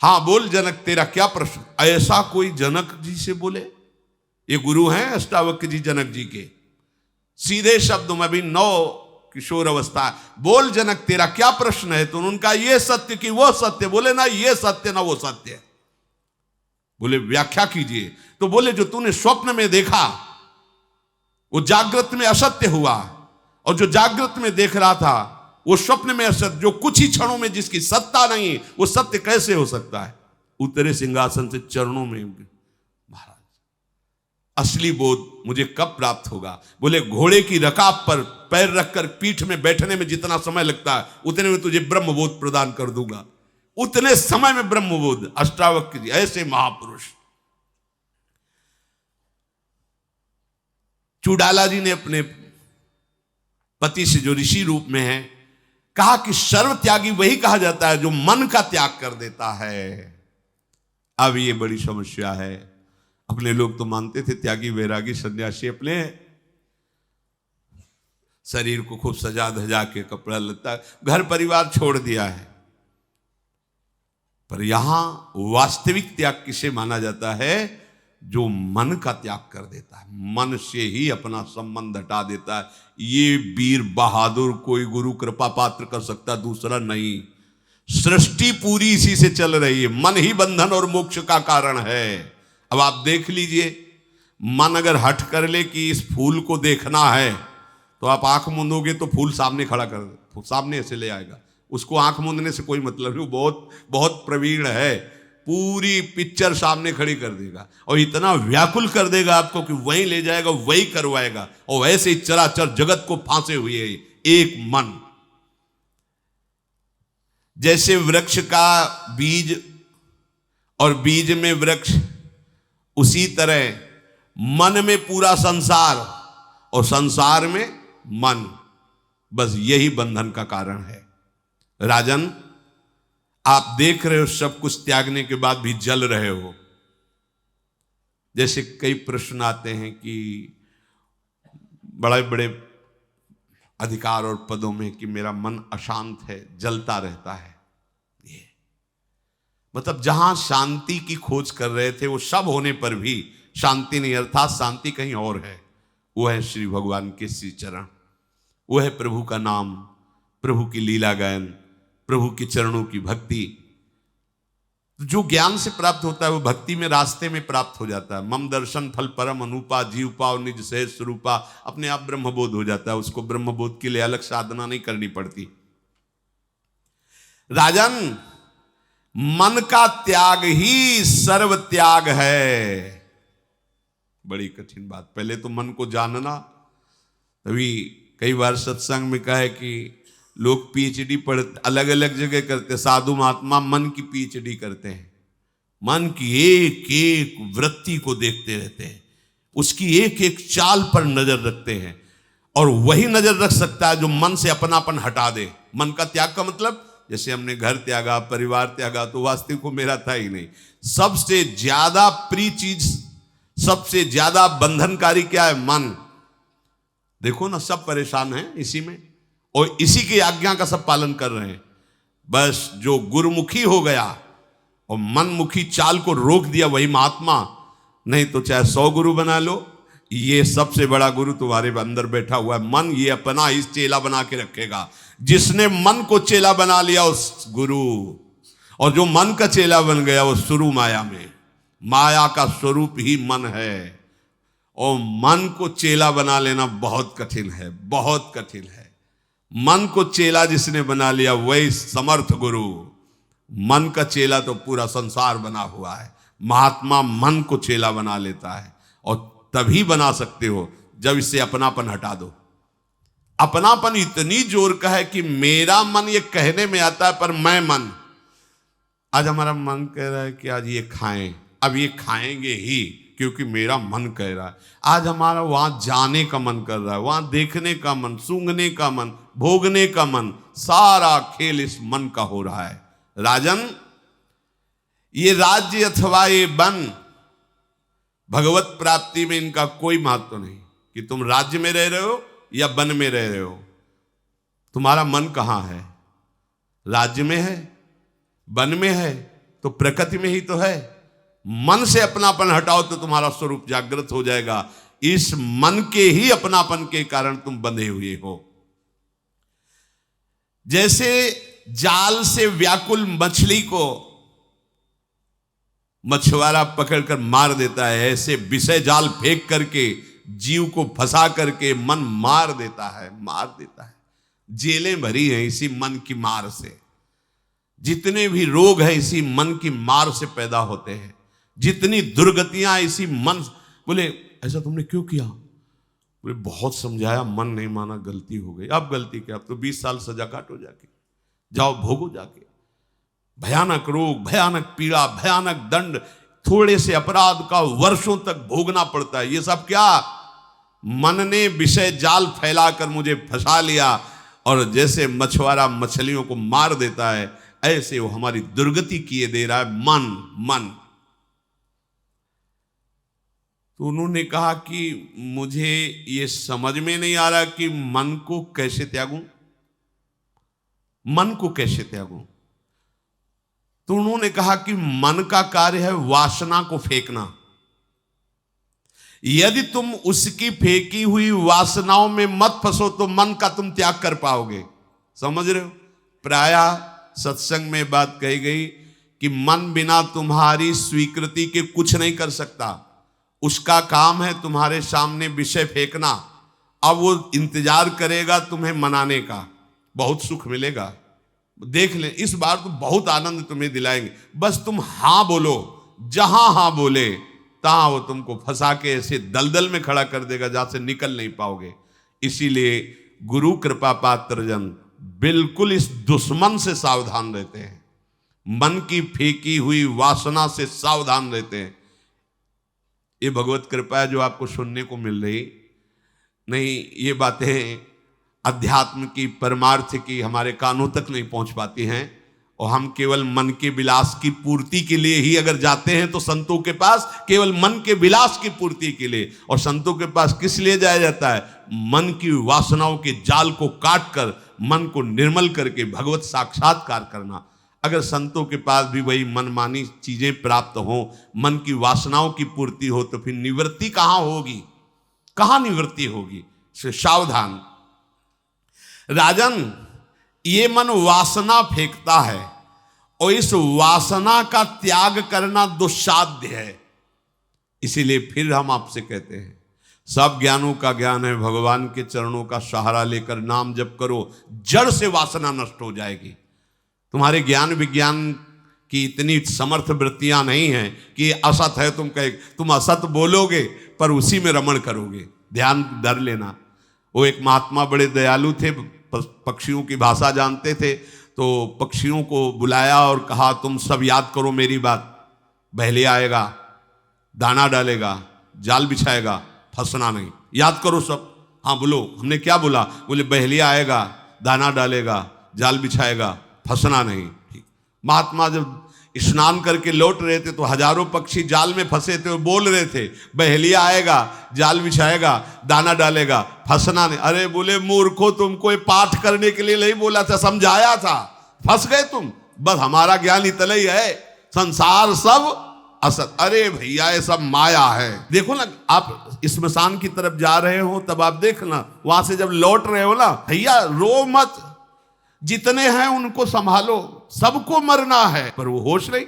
हाँ बोल जनक, तेरा क्या प्रश्न? ऐसा कोई जनक जी से बोले, ये गुरु हैं अष्टावक्र जी जनक जी के, सीधे शब्दों में, भी 9 किशोर अवस्था। बोल जनक तेरा क्या प्रश्न है? तो उनका ये सत्य कि वो सत्य। बोले ना ये सत्य ना वो सत्य। बोले व्याख्या कीजिए। तो बोले जो तूने स्वप्न में देखा वो जागृत में असत्य हुआ, और जो जागृत में देख रहा था वो स्वप्न में असत्य। जो कुछ ही क्षणों में जिसकी सत्ता नहीं, वो सत्य कैसे हो सकता है? उतरे सिंहासन से चरणों में, महाराज असली बोध मुझे कब प्राप्त होगा? बोले घोड़े की रकाब पर पैर रखकर पीठ में बैठने में जितना समय लगता है, उतने में तुझे ब्रह्मबोध प्रदान कर दूंगा। उतने समय में ब्रह्मबोध। अष्टावक्र जी ऐसे महापुरुष। चूडाला जी ने अपने पति से, जो ऋषि रूप में है, कहा कि सर्व त्यागी वही कहा जाता है जो मन का त्याग कर देता है। अब ये बड़ी समस्या है। अपने लोग तो मानते थे त्यागी वैरागी सन्यासी अपने शरीर को खूब सजा धजा के, कपड़ा लत्ता, घर परिवार छोड़ दिया है। पर यहां वास्तविक त्याग किसे माना जाता है? जो मन का त्याग कर देता है, मन से ही अपना संबंध हटा देता है। ये वीर बहादुर कोई गुरु कृपा पात्र कर सकता, दूसरा नहीं। सृष्टि पूरी इसी से चल रही है। मन ही बंधन और मोक्ष का कारण है। अब आप देख लीजिए, मन अगर हट कर ले कि इस फूल को देखना है, तो आप आंख मूंदोगे तो फूल सामने खड़ा कर, सामने ऐसे ले आएगा। उसको आंख मूंदने से कोई मतलब नहीं, वो बहुत प्रवीण है, पूरी पिक्चर सामने खड़ी कर देगा और इतना व्याकुल कर देगा आपको कि वहीं ले जाएगा, वही करवाएगा। और वैसे ही चराचर जगत को फांसे हुए एक मन। जैसे वृक्ष का बीज और बीज में वृक्ष, उसी तरह मन में पूरा संसार और संसार में मन। बस यही बंधन का कारण है। राजन, आप देख रहे हो सब कुछ त्यागने के बाद भी जल रहे हो। जैसे कई प्रश्न आते हैं कि बड़े बड़े अधिकार और पदों में कि मेरा मन अशांत है, जलता रहता है। ये मतलब जहां शांति की खोज कर रहे थे वो सब होने पर भी शांति नहीं, अर्थात शांति कहीं और है। वो है श्री भगवान के श्री चरण, वो है प्रभु का नाम, प्रभु की लीला गायन, प्रभु के चरणों की भक्ति। जो ज्ञान से प्राप्त होता है वो भक्ति में, रास्ते में प्राप्त हो जाता है। मम दर्शन फल परम अनुपा, जीव पाव निज सहज स्वरूपा, अपने आप ब्रह्मबोध हो जाता है। उसको ब्रह्मबोध के लिए अलग साधना नहीं करनी पड़ती। राजन, मन का त्याग ही सर्व त्याग है। बड़ी कठिन बात। पहले तो मन को जानना। तभी कई बार सत्संग में कहा है कि लोग पीएचडी पढ़ अलग अलग जगह करते, साधु महात्मा मन की पीएचडी करते हैं, मन की एक एक वृत्ति को देखते रहते हैं, उसकी एक एक चाल पर नजर रखते हैं, और वही नजर रख सकता है जो मन से अपनापन हटा दे। मन का त्याग का मतलब, जैसे हमने घर त्यागा, परिवार त्यागा, तो वास्तविक को मेरा था ही नहीं। सबसे ज्यादा प्रिय चीज, सबसे ज्यादा बंधनकारी क्या है? मन। देखो ना, सब परेशान हैं इसी में, और इसी की आज्ञा का सब पालन कर रहे हैं। बस जो गुरुमुखी हो गया और मनमुखी चाल को रोक दिया, वही महात्मा। नहीं तो चाहे 100 गुरु बना लो, ये सबसे बड़ा गुरु तुम्हारे अंदर बैठा हुआ है मन। ये अपना ही चेला बना के रखेगा। जिसने मन को चेला बना लिया उस गुरु, और जो मन का चेला बन गया वो शुरू माया में। माया का स्वरूप ही मन है, और मन को चेला बना लेना बहुत कठिन है, बहुत कठिन है। मन को चेला जिसने बना लिया वही समर्थ गुरु। मन का चेला तो पूरा संसार बना हुआ है। महात्मा मन को चेला बना लेता है, और तभी बना सकते हो जब इससे अपनापन हटा दो। अपनापन इतनी जोर का है कि मेरा मन ये कहने में आता है, पर मैं मन। आज हमारा मन कह रहा है कि आज ये खाएं, अब ये खाएंगे ही क्योंकि मेरा मन कह रहा है। आज हमारा वहां जाने का मन कर रहा है, वहां देखने का मन, सूंघने का मन, भोगने का मन, सारा खेल इस मन का हो रहा है। राजन, ये राज्य अथवा ये वन, भगवत प्राप्ति में इनका कोई महत्व नहीं कि तुम राज्य में रह रहे हो या वन में रह रहे हो। तुम्हारा मन कहां है? राज्य में है, वन में है, तो प्रकृति में ही तो है। मन से अपनापन हटाओ तो तुम्हारा स्वरूप जागृत हो जाएगा। इस मन के ही अपनापन के कारण तुम बंधे हुए हो। जैसे जाल से व्याकुल मछली को मछुआरा पकड़कर मार देता है, ऐसे विषय जाल फेंक करके जीव को फंसा करके मन मार देता है, मार देता है। जेलें भरी हैं इसी मन की मार से। जितने भी रोग हैं इसी मन की मार से पैदा होते हैं। जितनी दुर्गतियां इसी मन। बोले ऐसा तुमने क्यों किया? बोले बहुत समझाया, मन नहीं माना, गलती हो गई। अब गलती क्या? अब तो 20 साल सजा काटो, जाके जाओ भोगो जाके। भयानक रोग, भयानक पीड़ा, भयानक दंड, थोड़े से अपराध का वर्षों तक भोगना पड़ता है। ये सब क्या? मन ने विषय जाल फैलाकर मुझे फंसा लिया, और जैसे मछुआरा मछलियों को मार देता है, ऐसे वो हमारी दुर्गति किए दे रहा है मन। मन। तो उन्होंने कहा कि मुझे ये समझ में नहीं आ रहा कि मन को कैसे त्यागूं, मन को कैसे त्यागूं। तो उन्होंने कहा कि मन का कार्य है वासना को फेंकना। यदि तुम उसकी फेंकी हुई वासनाओं में मत फंसो तो मन का तुम त्याग कर पाओगे। समझ रहे हो? प्रायः सत्संग में बात कही गई कि मन बिना तुम्हारी स्वीकृति के कुछ नहीं कर सकता। उसका काम है तुम्हारे सामने विषय फेंकना। अब वो इंतजार करेगा तुम्हें मनाने का, बहुत सुख मिलेगा। देख ले, इस बार तो बहुत आनंद तुम्हें दिलाएंगे। बस तुम हां बोलो, जहां हां बोले तहां वो तुमको फंसा के ऐसे दलदल में खड़ा कर देगा जहां से निकल नहीं पाओगे। इसीलिए गुरु कृपा पात्र जन बिल्कुल इस दुश्मन से सावधान रहते हैं, मन की फेंकी हुई वासना से सावधान रहते हैं। ये भगवत कृपा है जो आपको सुनने को मिल रही। नहीं, ये बातें अध्यात्म की, परमार्थ की हमारे कानों तक नहीं पहुंच पाती हैं, और हम केवल मन के विलास की पूर्ति के लिए ही अगर जाते हैं तो संतों के पास केवल मन के विलास की पूर्ति के लिए। और संतों के पास किस लिए जाया जाता है? मन की वासनाओं के जाल को काट कर मन को निर्मल करके भगवत साक्षात्कार करना। अगर संतों के पास भी वही मनमानी चीजें प्राप्त हो, मन की वासनाओं की पूर्ति हो, तो फिर निवृत्ति कहां होगी, कहां निवृत्ति होगी। से सावधान राजन, ये मन वासना फेंकता है और इस वासना का त्याग करना दुस्साध्य है। इसीलिए फिर हम आपसे कहते हैं, सब ज्ञानों का ज्ञान है, भगवान के चरणों का सहारा लेकर नाम जप करो, जड़ से वासना नष्ट हो जाएगी। तुम्हारे ज्ञान विज्ञान की इतनी समर्थ वृत्तियां नहीं हैं कि असत है तुम असत बोलोगे पर उसी में रमण करोगे। ध्यान धर लेना। वो एक महात्मा बड़े दयालु थे, पक्षियों की भाषा जानते थे, तो पक्षियों को बुलाया और कहा तुम सब याद करो मेरी बात। बहेलिया आएगा, दाना डालेगा, जाल बिछाएगा, फंसना नहीं, याद करो सब। हाँ बोलो, हमने क्या बोला? बोले बहेलिया आएगा, दाना डालेगा, जाल बिछाएगा, फंसना नहीं। ठीक। महात्मा जब स्नान करके लौट रहे थे तो हजारों पक्षी जाल में फंसे थे, वो बोल रहे थे बहेलिया आएगा, जाल बिछाएगा, दाना डालेगा, फंसना नहीं। अरे बोले मूर्खो, तुमको ये पाठ करने के लिए नहीं बोला था, समझाया था, फंस गए तुम। बस हमारा ज्ञान इतना ही है, संसार सब असत। अरे भैया ये सब माया है। देखो ना, आप स्मशान की तरफ जा रहे हो तब आप देखना, वहां से जब लौट रहे हो ना, भैया रो मत, जितने हैं उनको संभालो, सबको मरना है। पर वो होश नहीं,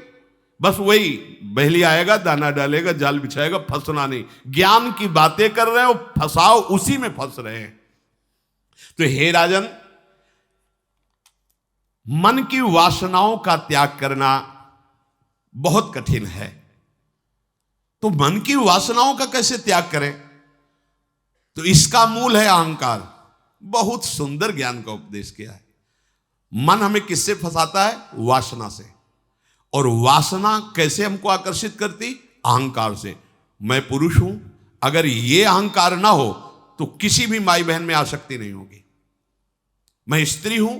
बस वही बहेलिया आएगा, दाना डालेगा, जाल बिछाएगा, फंसना नहीं। ज्ञान की बातें कर रहे हो, फंसाओ उसी में फंस रहे हैं। तो हे राजन, मन की वासनाओं का त्याग करना बहुत कठिन है। तो मन की वासनाओं का कैसे त्याग करें? तो इसका मूल है अहंकार। बहुत सुंदर ज्ञान का उपदेश किया है। मन हमें किससे फंसाता है? वासना से। और वासना कैसे हमको आकर्षित करती? अहंकार से। मैं पुरुष हूं, अगर ये अहंकार ना हो तो किसी भी माई बहन में आसक्ति नहीं होगी। मैं स्त्री हूं,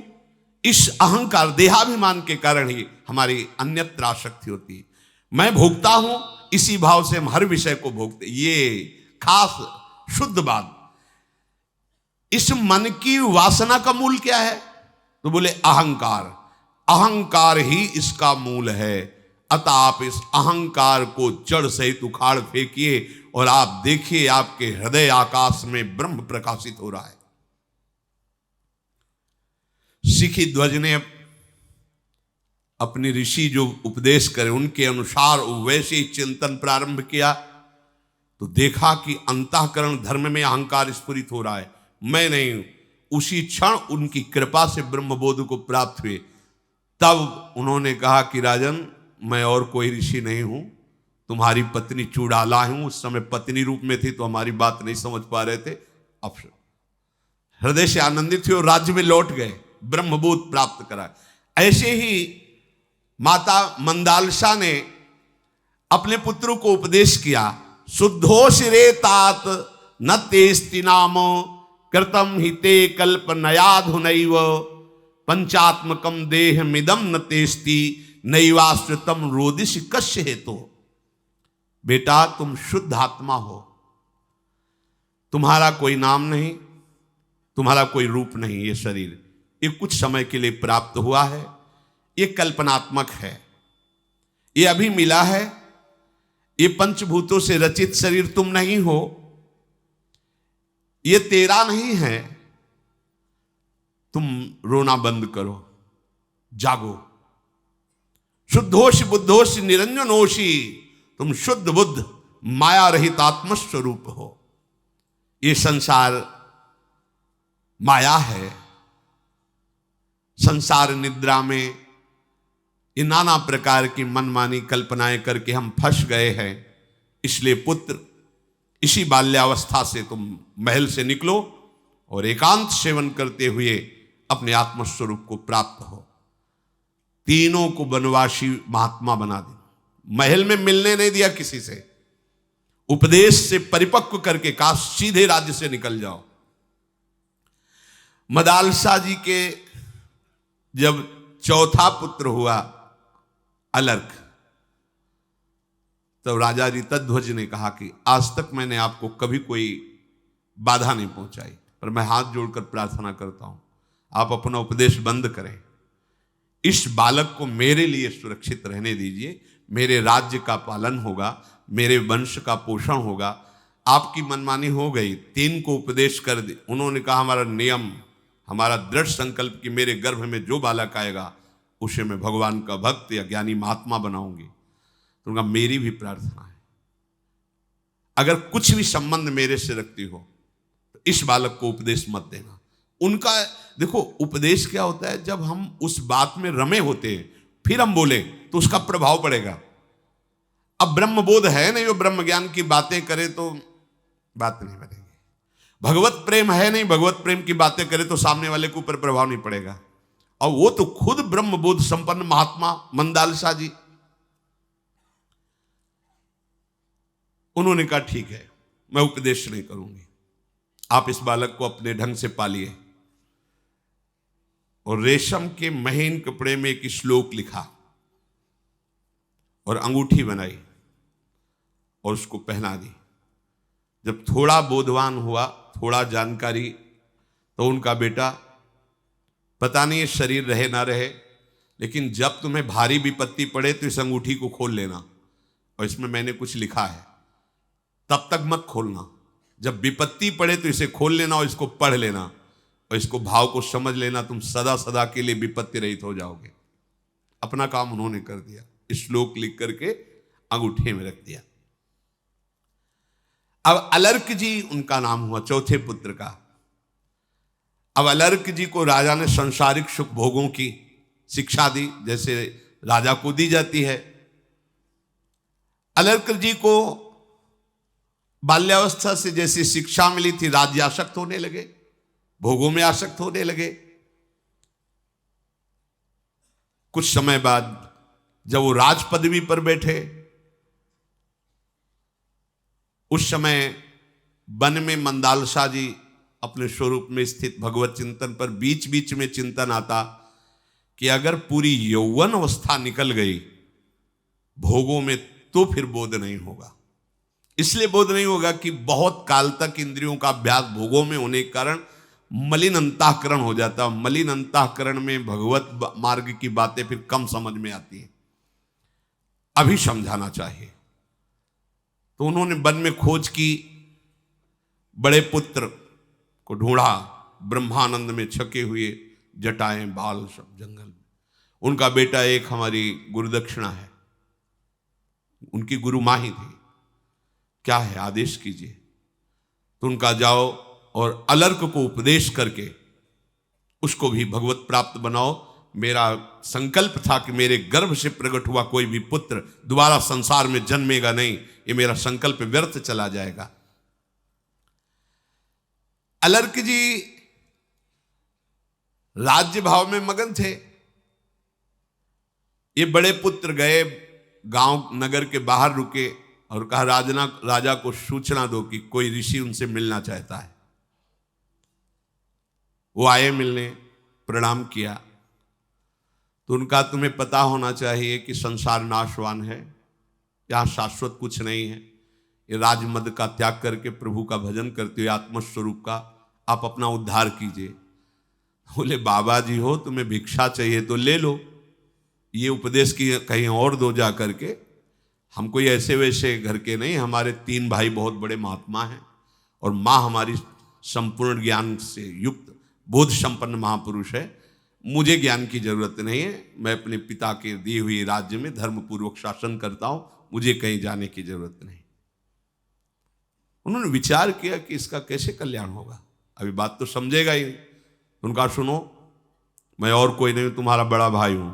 इस अहंकार देहाभिमान के कारण ही हमारी अन्यत्र आसक्ति होती है। मैं भोगता हूं, इसी भाव से हम हर विषय को भोगते। ये खास शुद्ध बात। इस मन की वासना का मूल क्या है? तो बोले अहंकार। अहंकार ही इसका मूल है। अतः आप इस अहंकार को जड़ सहित उखाड़ फेंकिए और आप देखिए आपके हृदय आकाश में ब्रह्म प्रकाशित हो रहा है। सिखी ध्वज ने अपनी ऋषि जो उपदेश करे उनके अनुसार वैसे ही चिंतन प्रारंभ किया तो देखा कि अंतःकरण धर्म में अहंकार स्फुरित हो रहा है। मैं नहीं हूं। उसी क्षण उनकी कृपा से ब्रह्मबोध को प्राप्त हुए। तब उन्होंने कहा कि राजन, मैं और कोई ऋषि नहीं हूं, तुम्हारी पत्नी चूड़ाला हूं। उस समय पत्नी रूप में थी तो हमारी बात नहीं समझ पा रहे थे। अब हृदय से आनंदित हुए और राज्य में लौट गए, ब्रह्मबोध प्राप्त करा। ऐसे ही माता मंदालसा ने अपने पुत्रों को उपदेश किया, शुद्धोष रे तात न तेस्ति नाम कृतम हिते कल्पनयाधुनैव पंचात्मकम देह मिदम न तेस्ति नैवाश्रितम रोदिश कस्य हेतु। बेटा, तुम शुद्ध आत्मा हो, तुम्हारा कोई नाम नहीं, तुम्हारा कोई रूप नहीं। ये शरीर ये कुछ समय के लिए प्राप्त हुआ है, ये कल्पनात्मक है, ये अभी मिला है। ये पंचभूतों से रचित शरीर तुम नहीं हो, ये तेरा नहीं है। तुम रोना बंद करो, जागो। शुद्धोष बुद्धोष निरंजनोषी, तुम शुद्ध बुद्ध माया रहित आत्मस्वरूप हो। ये संसार माया है। संसार निद्रा में ये नाना प्रकार की मनमानी कल्पनाएं करके हम फंस गए हैं। इसलिए पुत्र, इसी बाल्यावस्था से तुम महल से निकलो और एकांत सेवन करते हुए अपने आत्मस्वरूप को प्राप्त हो। तीनों को वनवासी महात्मा बना दिया, महल में मिलने नहीं दिया किसी से। उपदेश से परिपक्व करके कहा सीधे राज्य से निकल जाओ। मदालसा जी के जब चौथा पुत्र हुआ अलर्क, तब राजा ऋतध्वज ने कहा कि आज तक मैंने आपको कभी कोई बाधा नहीं पहुंचाई, पर मैं हाथ जोड़कर प्रार्थना करता हूं आप अपना उपदेश बंद करें। इस बालक को मेरे लिए सुरक्षित रहने दीजिए, मेरे राज्य का पालन होगा, मेरे वंश का पोषण होगा। आपकी मनमानी हो गई, 3 को उपदेश कर दे। उन्होंने कहा हमारा नियम, हमारा दृढ़ संकल्प कि मेरे गर्भ में जो बालक आएगा उसे मैं भगवान का भक्त या ज्ञानी महात्मा बनाऊंगी। तो उनका मेरी भी प्रार्थना है, अगर कुछ भी संबंध मेरे से रखती हो तो इस बालक को उपदेश मत देना। उनका देखो, उपदेश क्या होता है, जब हम उस बात में रमे होते हैं फिर हम बोले तो उसका प्रभाव पड़ेगा। अब ब्रह्म बोध है नहीं, वो ब्रह्म ज्ञान की बातें करे तो बात नहीं बनेगी। भगवत प्रेम है नहीं, भगवत प्रेम की बातें करे तो सामने वाले के ऊपर प्रभाव नहीं पड़ेगा। और वो तो खुद ब्रह्म बोध संपन्न महात्मा मंदालसा जी, उन्होंने कहा ठीक है मैं उपदेश नहीं करूंगी, आप इस बालक को अपने ढंग से पालिए। और रेशम के महीन कपड़े में एक श्लोक लिखा और अंगूठी बनाई और उसको पहना दी। जब थोड़ा बोधवान हुआ, थोड़ा जानकारी, तो उनका बेटा, पता नहीं ये शरीर रहे ना रहे, लेकिन जब तुम्हें भारी विपत्ति पड़े तो इस अंगूठी को खोल लेना, और इसमें मैंने कुछ लिखा है, तब तक मत खोलना। जब विपत्ति पड़े तो इसे खोल लेना और इसको पढ़ लेना और इसको भाव को समझ लेना, तुम सदा सदा के लिए विपत्ति रहित हो जाओगे। अपना काम उन्होंने कर दिया, श्लोक लिख करके अंगूठे में रख दिया। अब अलर्क जी उनका नाम हुआ, चौथे पुत्र का। अब अलर्क जी को राजा ने संसारिक सुख भोगों की शिक्षा दी, जैसे राजा को दी जाती है। अलर्क जी को बाल्यावस्था से जैसी शिक्षा मिली थी, राज्यासक्त होने लगे, भोगों में आसक्त होने लगे। कुछ समय बाद जब वो राज पदवी पर बैठे, उस समय वन में मंदालसा जी अपने स्वरूप में स्थित भगवत चिंतन पर बीच बीच में चिंतन आता कि अगर पूरी यौवन अवस्था निकल गई भोगों में तो फिर बोध नहीं होगा। इसलिए बोध नहीं होगा कि बहुत काल तक इंद्रियों का अभ्यास भोगों में होने के कारण मलिन अंतःकरण हो जाता है। मलिन अंतःकरण में भगवत मार्ग की बातें फिर कम समझ में आती है, अभी समझाना चाहिए। तो उन्होंने वन में खोज की, बड़े पुत्र को ढूंढा, ब्रह्मानंद में छके हुए, जटाएं बाल सब जंगल में। उनका बेटा एक हमारी गुरुदक्षिणा है, उनकी गुरु माँ ही थी, क्या है आदेश कीजिए। तो उनका जाओ और अलर्क को उपदेश करके उसको भी भगवत प्राप्त बनाओ। मेरा संकल्प था कि मेरे गर्भ से प्रकट हुआ कोई भी पुत्र दोबारा संसार में जन्मेगा नहीं, ये मेरा संकल्प व्यर्थ चला जाएगा। अलर्क जी राज्य भाव में मगन थे। ये बड़े पुत्र गए, गांव नगर के बाहर रुके और कहा राजा को सूचना दो कि कोई ऋषि उनसे मिलना चाहता है। वो आए मिलने, प्रणाम किया। तो उनका तुम्हें पता होना चाहिए कि संसार नाशवान है, यहां शाश्वत कुछ नहीं है। ये राजमद का त्याग करके प्रभु का भजन करते हुए आत्मस्वरूप का आप अपना उद्धार कीजिए। बोले बाबा जी हो, तुम्हें भिक्षा चाहिए तो ले लो, ये उपदेश की कहीं और दो जा करके। हम कोई ऐसे वैसे घर के नहीं, हमारे 3 भाई बहुत बड़े महात्मा हैं और माँ हमारी संपूर्ण ज्ञान से युक्त बोध संपन्न महापुरुष है। मुझे ज्ञान की जरूरत नहीं है, मैं अपने पिता के दिए हुए राज्य में धर्मपूर्वक शासन करता हूं, मुझे कहीं जाने की जरूरत नहीं। उन्होंने विचार किया कि इसका कैसे कल्याण होगा, अभी बात तो समझेगा ही नहीं। उनका सुनो, मैं और कोई नहीं, तुम्हारा बड़ा भाई हूं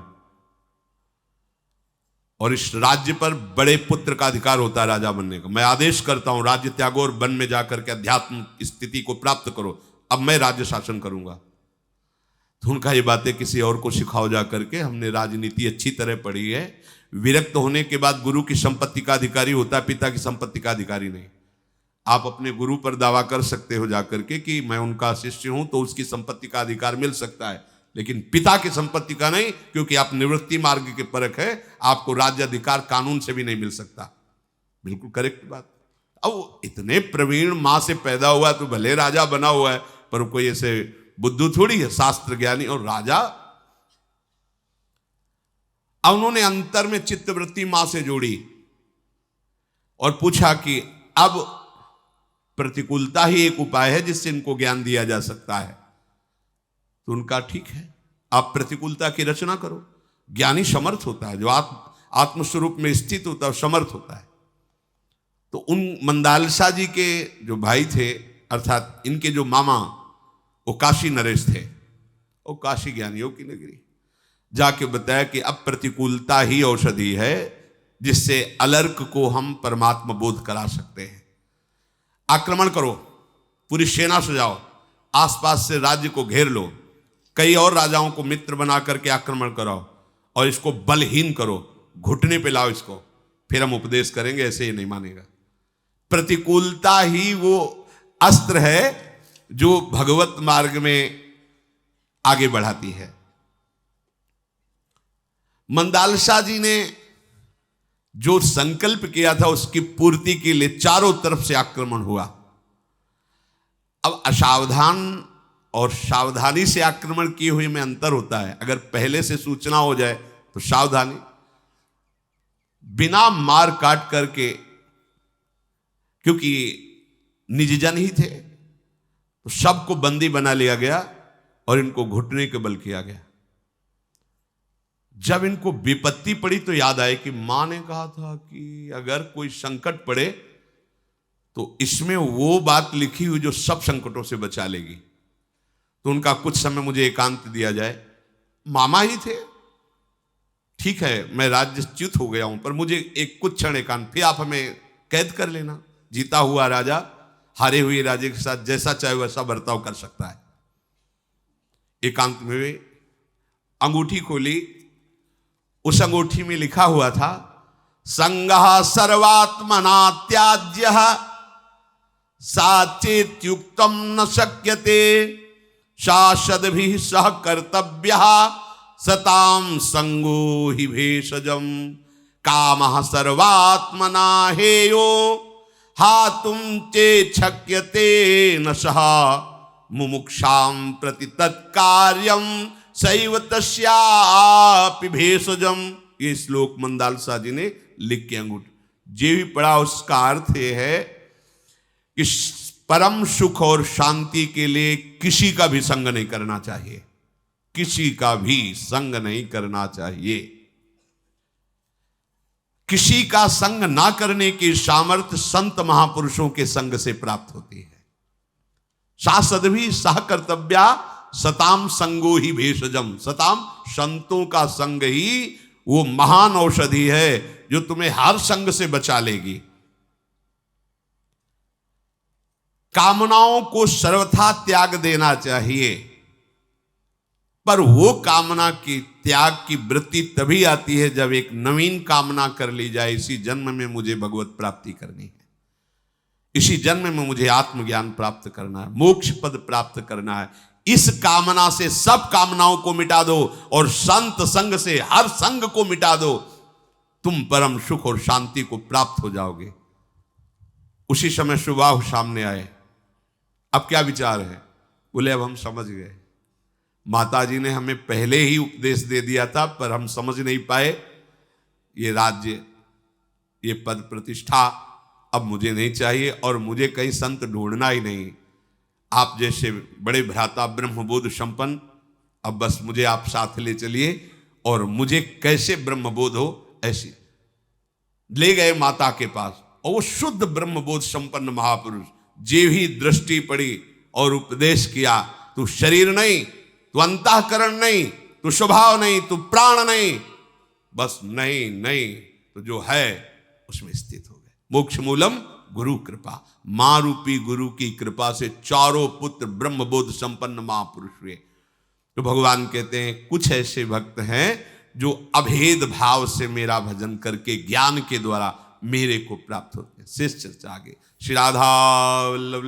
और इस राज्य पर बड़े पुत्र का अधिकार होता है राजा बनने का। मैं आदेश करता हूं राज्य त्यागो और वन में जाकर के अध्यात्म स्थिति को प्राप्त करो, अब मैं राज्य शासन करूंगा। तो उनका ये बातें किसी और को सिखाओ जा करके। हमने राजनीति अच्छी तरह पढ़ी है, विरक्त होने के बाद गुरु की संपत्ति का अधिकारी होता है, पिता की संपत्ति का अधिकारी नहीं। आप अपने गुरु पर दावा कर सकते हो जाकर के कि मैं उनका शिष्य हूं तो उसकी संपत्ति का अधिकार मिल सकता है, लेकिन पिता की संपत्ति का नहीं, क्योंकि आप निवृत्ति मार्ग के परख है, आपको राज्य अधिकार कानून से भी नहीं मिल सकता। बिल्कुल करेक्ट बात। अब इतने प्रवीण माँ से पैदा हुआ तो भले राजा बना हुआ है, पर कोई ऐसे बुद्धू थोड़ी है, शास्त्र ज्ञानी और राजा। अब उन्होंने अंतर में चित्तवृत्ति मां से जोड़ी और पूछा कि अब प्रतिकूलता ही एक उपाय है जिससे इनको ज्ञान दिया जा सकता है। तो उनका ठीक है, आप प्रतिकूलता की रचना करो। ज्ञानी समर्थ होता है, जो आत्मस्वरूप में स्थित होता है समर्थ होता है। तो उन मंदालसा जी के जो भाई थे, अर्थात इनके जो मामा, वो काशी नरेश थे, वो काशी ज्ञानियों की नगरी, जाके बताया कि अब प्रतिकूलता ही औषधि है जिससे अलर्क को हम परमात्मा बोध करा सकते हैं। आक्रमण करो, पूरी सेना सजाओ, आसपास से राज्य को घेर लो, कई और राजाओं को मित्र बना करके आक्रमण कराओ और इसको बलहीन करो, घुटने पे लाओ इसको, फिर हम उपदेश करेंगे, ऐसे ही नहीं मानेगा। प्रतिकूलता ही वो अस्त्र है जो भगवत मार्ग में आगे बढ़ाती है। मंदालसा जी ने जो संकल्प किया था उसकी पूर्ति के लिए चारों तरफ से आक्रमण हुआ। अब असावधान और सावधानी से आक्रमण किए हुए में अंतर होता है। अगर पहले से सूचना हो जाए तो सावधानी, बिना मार काट करके, क्योंकि निजजन ही थे, तो सबको बंदी बना लिया गया और इनको घुटने के बल किया गया। जब इनको विपत्ति पड़ी तो याद आए कि मां ने कहा था कि अगर कोई संकट पड़े तो इसमें वो बात लिखी हुई जो सब संकटों से बचा लेगी। तो उनका कुछ समय मुझे एकांत दिया जाए। मामा ही थे, ठीक है मैं राज्यच्युत हो गया हूं, पर मुझे एक कुछ क्षण एकांत, फिर आप हमें कैद कर लेना। जीता हुआ राजा हारे हुए राजे के साथ जैसा चाहे वैसा बर्ताव कर सकता है। एकांत में वे अंगूठी खोली, उस अंगूठी में लिखा हुआ था संगः सर्वात्मना त्याज्यः साचेत्युक्तम न शक्यते शासद्भिः सह कर्तव्यः सताम संगो हि भेषजम कामः सर्वात्मना हेयो हातुम चे शक्यते न सह मुमुक्षाम प्रति तत्कार्यम सैव तस्यापि भेषजम। ये श्लोक मंदालसा जी ने लिख के अंगूठी जे भी पढ़ा, उसका अर्थ ये है कि परम सुख और शांति के लिए किसी का भी संग नहीं करना चाहिए, किसी का भी संग नहीं करना चाहिए। किसी का संग ना करने की सामर्थ्य संत महापुरुषों के संग से प्राप्त होती है। शासद्भिः सह कर्तव्या सताम संगो ही भेषजम। सताम, संतों का संग ही वो महान औषधि है जो तुम्हें हर संग से बचा लेगी। कामनाओं को सर्वथा त्याग देना चाहिए, पर वो कामना की त्याग की वृत्ति तभी आती है जब एक नवीन कामना कर ली जाए, इसी जन्म में मुझे भगवत प्राप्ति करनी है, इसी जन्म में मुझे आत्मज्ञान प्राप्त करना है, मोक्ष पद प्राप्त करना है। इस कामना से सब कामनाओं को मिटा दो और संत संग से हर संग को मिटा दो, तुम परम सुख और शांति को प्राप्त हो जाओगे। उसी समय सुबाहु सामने आए। अब क्या विचार है? बोले अब हम समझ गए, माताजी ने हमें पहले ही उपदेश दे दिया था पर हम समझ नहीं पाए। ये राज्य, ये पद प्रतिष्ठा अब मुझे नहीं चाहिए और मुझे कहीं संत ढूंढना ही नहीं। आप जैसे बड़े भ्राता ब्रह्मबोध संपन्न, अब बस मुझे आप साथ ले चलिए और मुझे कैसे ब्रह्मबोध हो ऐसी। ले गए माता के पास और वो शुद्ध ब्रह्मबोध संपन्न महापुरुष, जे ही दृष्टि पड़ी और उपदेश किया, तू शरीर नहीं, तू अंतःकरण नहीं, तू स्वभाव नहीं, तू प्राण नहीं, बस नहीं नहीं तो जो है उसमें स्थित हो गए। मोक्ष मूलम गुरु कृपा, मां रूपी गुरु की कृपा से चारों पुत्र ब्रह्मबोध संपन्न महापुरुष हुए। तो भगवान कहते हैं कुछ ऐसे भक्त हैं जो अभेद भाव से मेरा भजन करके ज्ञान के द्वारा मेरे को प्राप्त होते हैं। शेष चर्चा आगे। श्री राधा वल्लभ।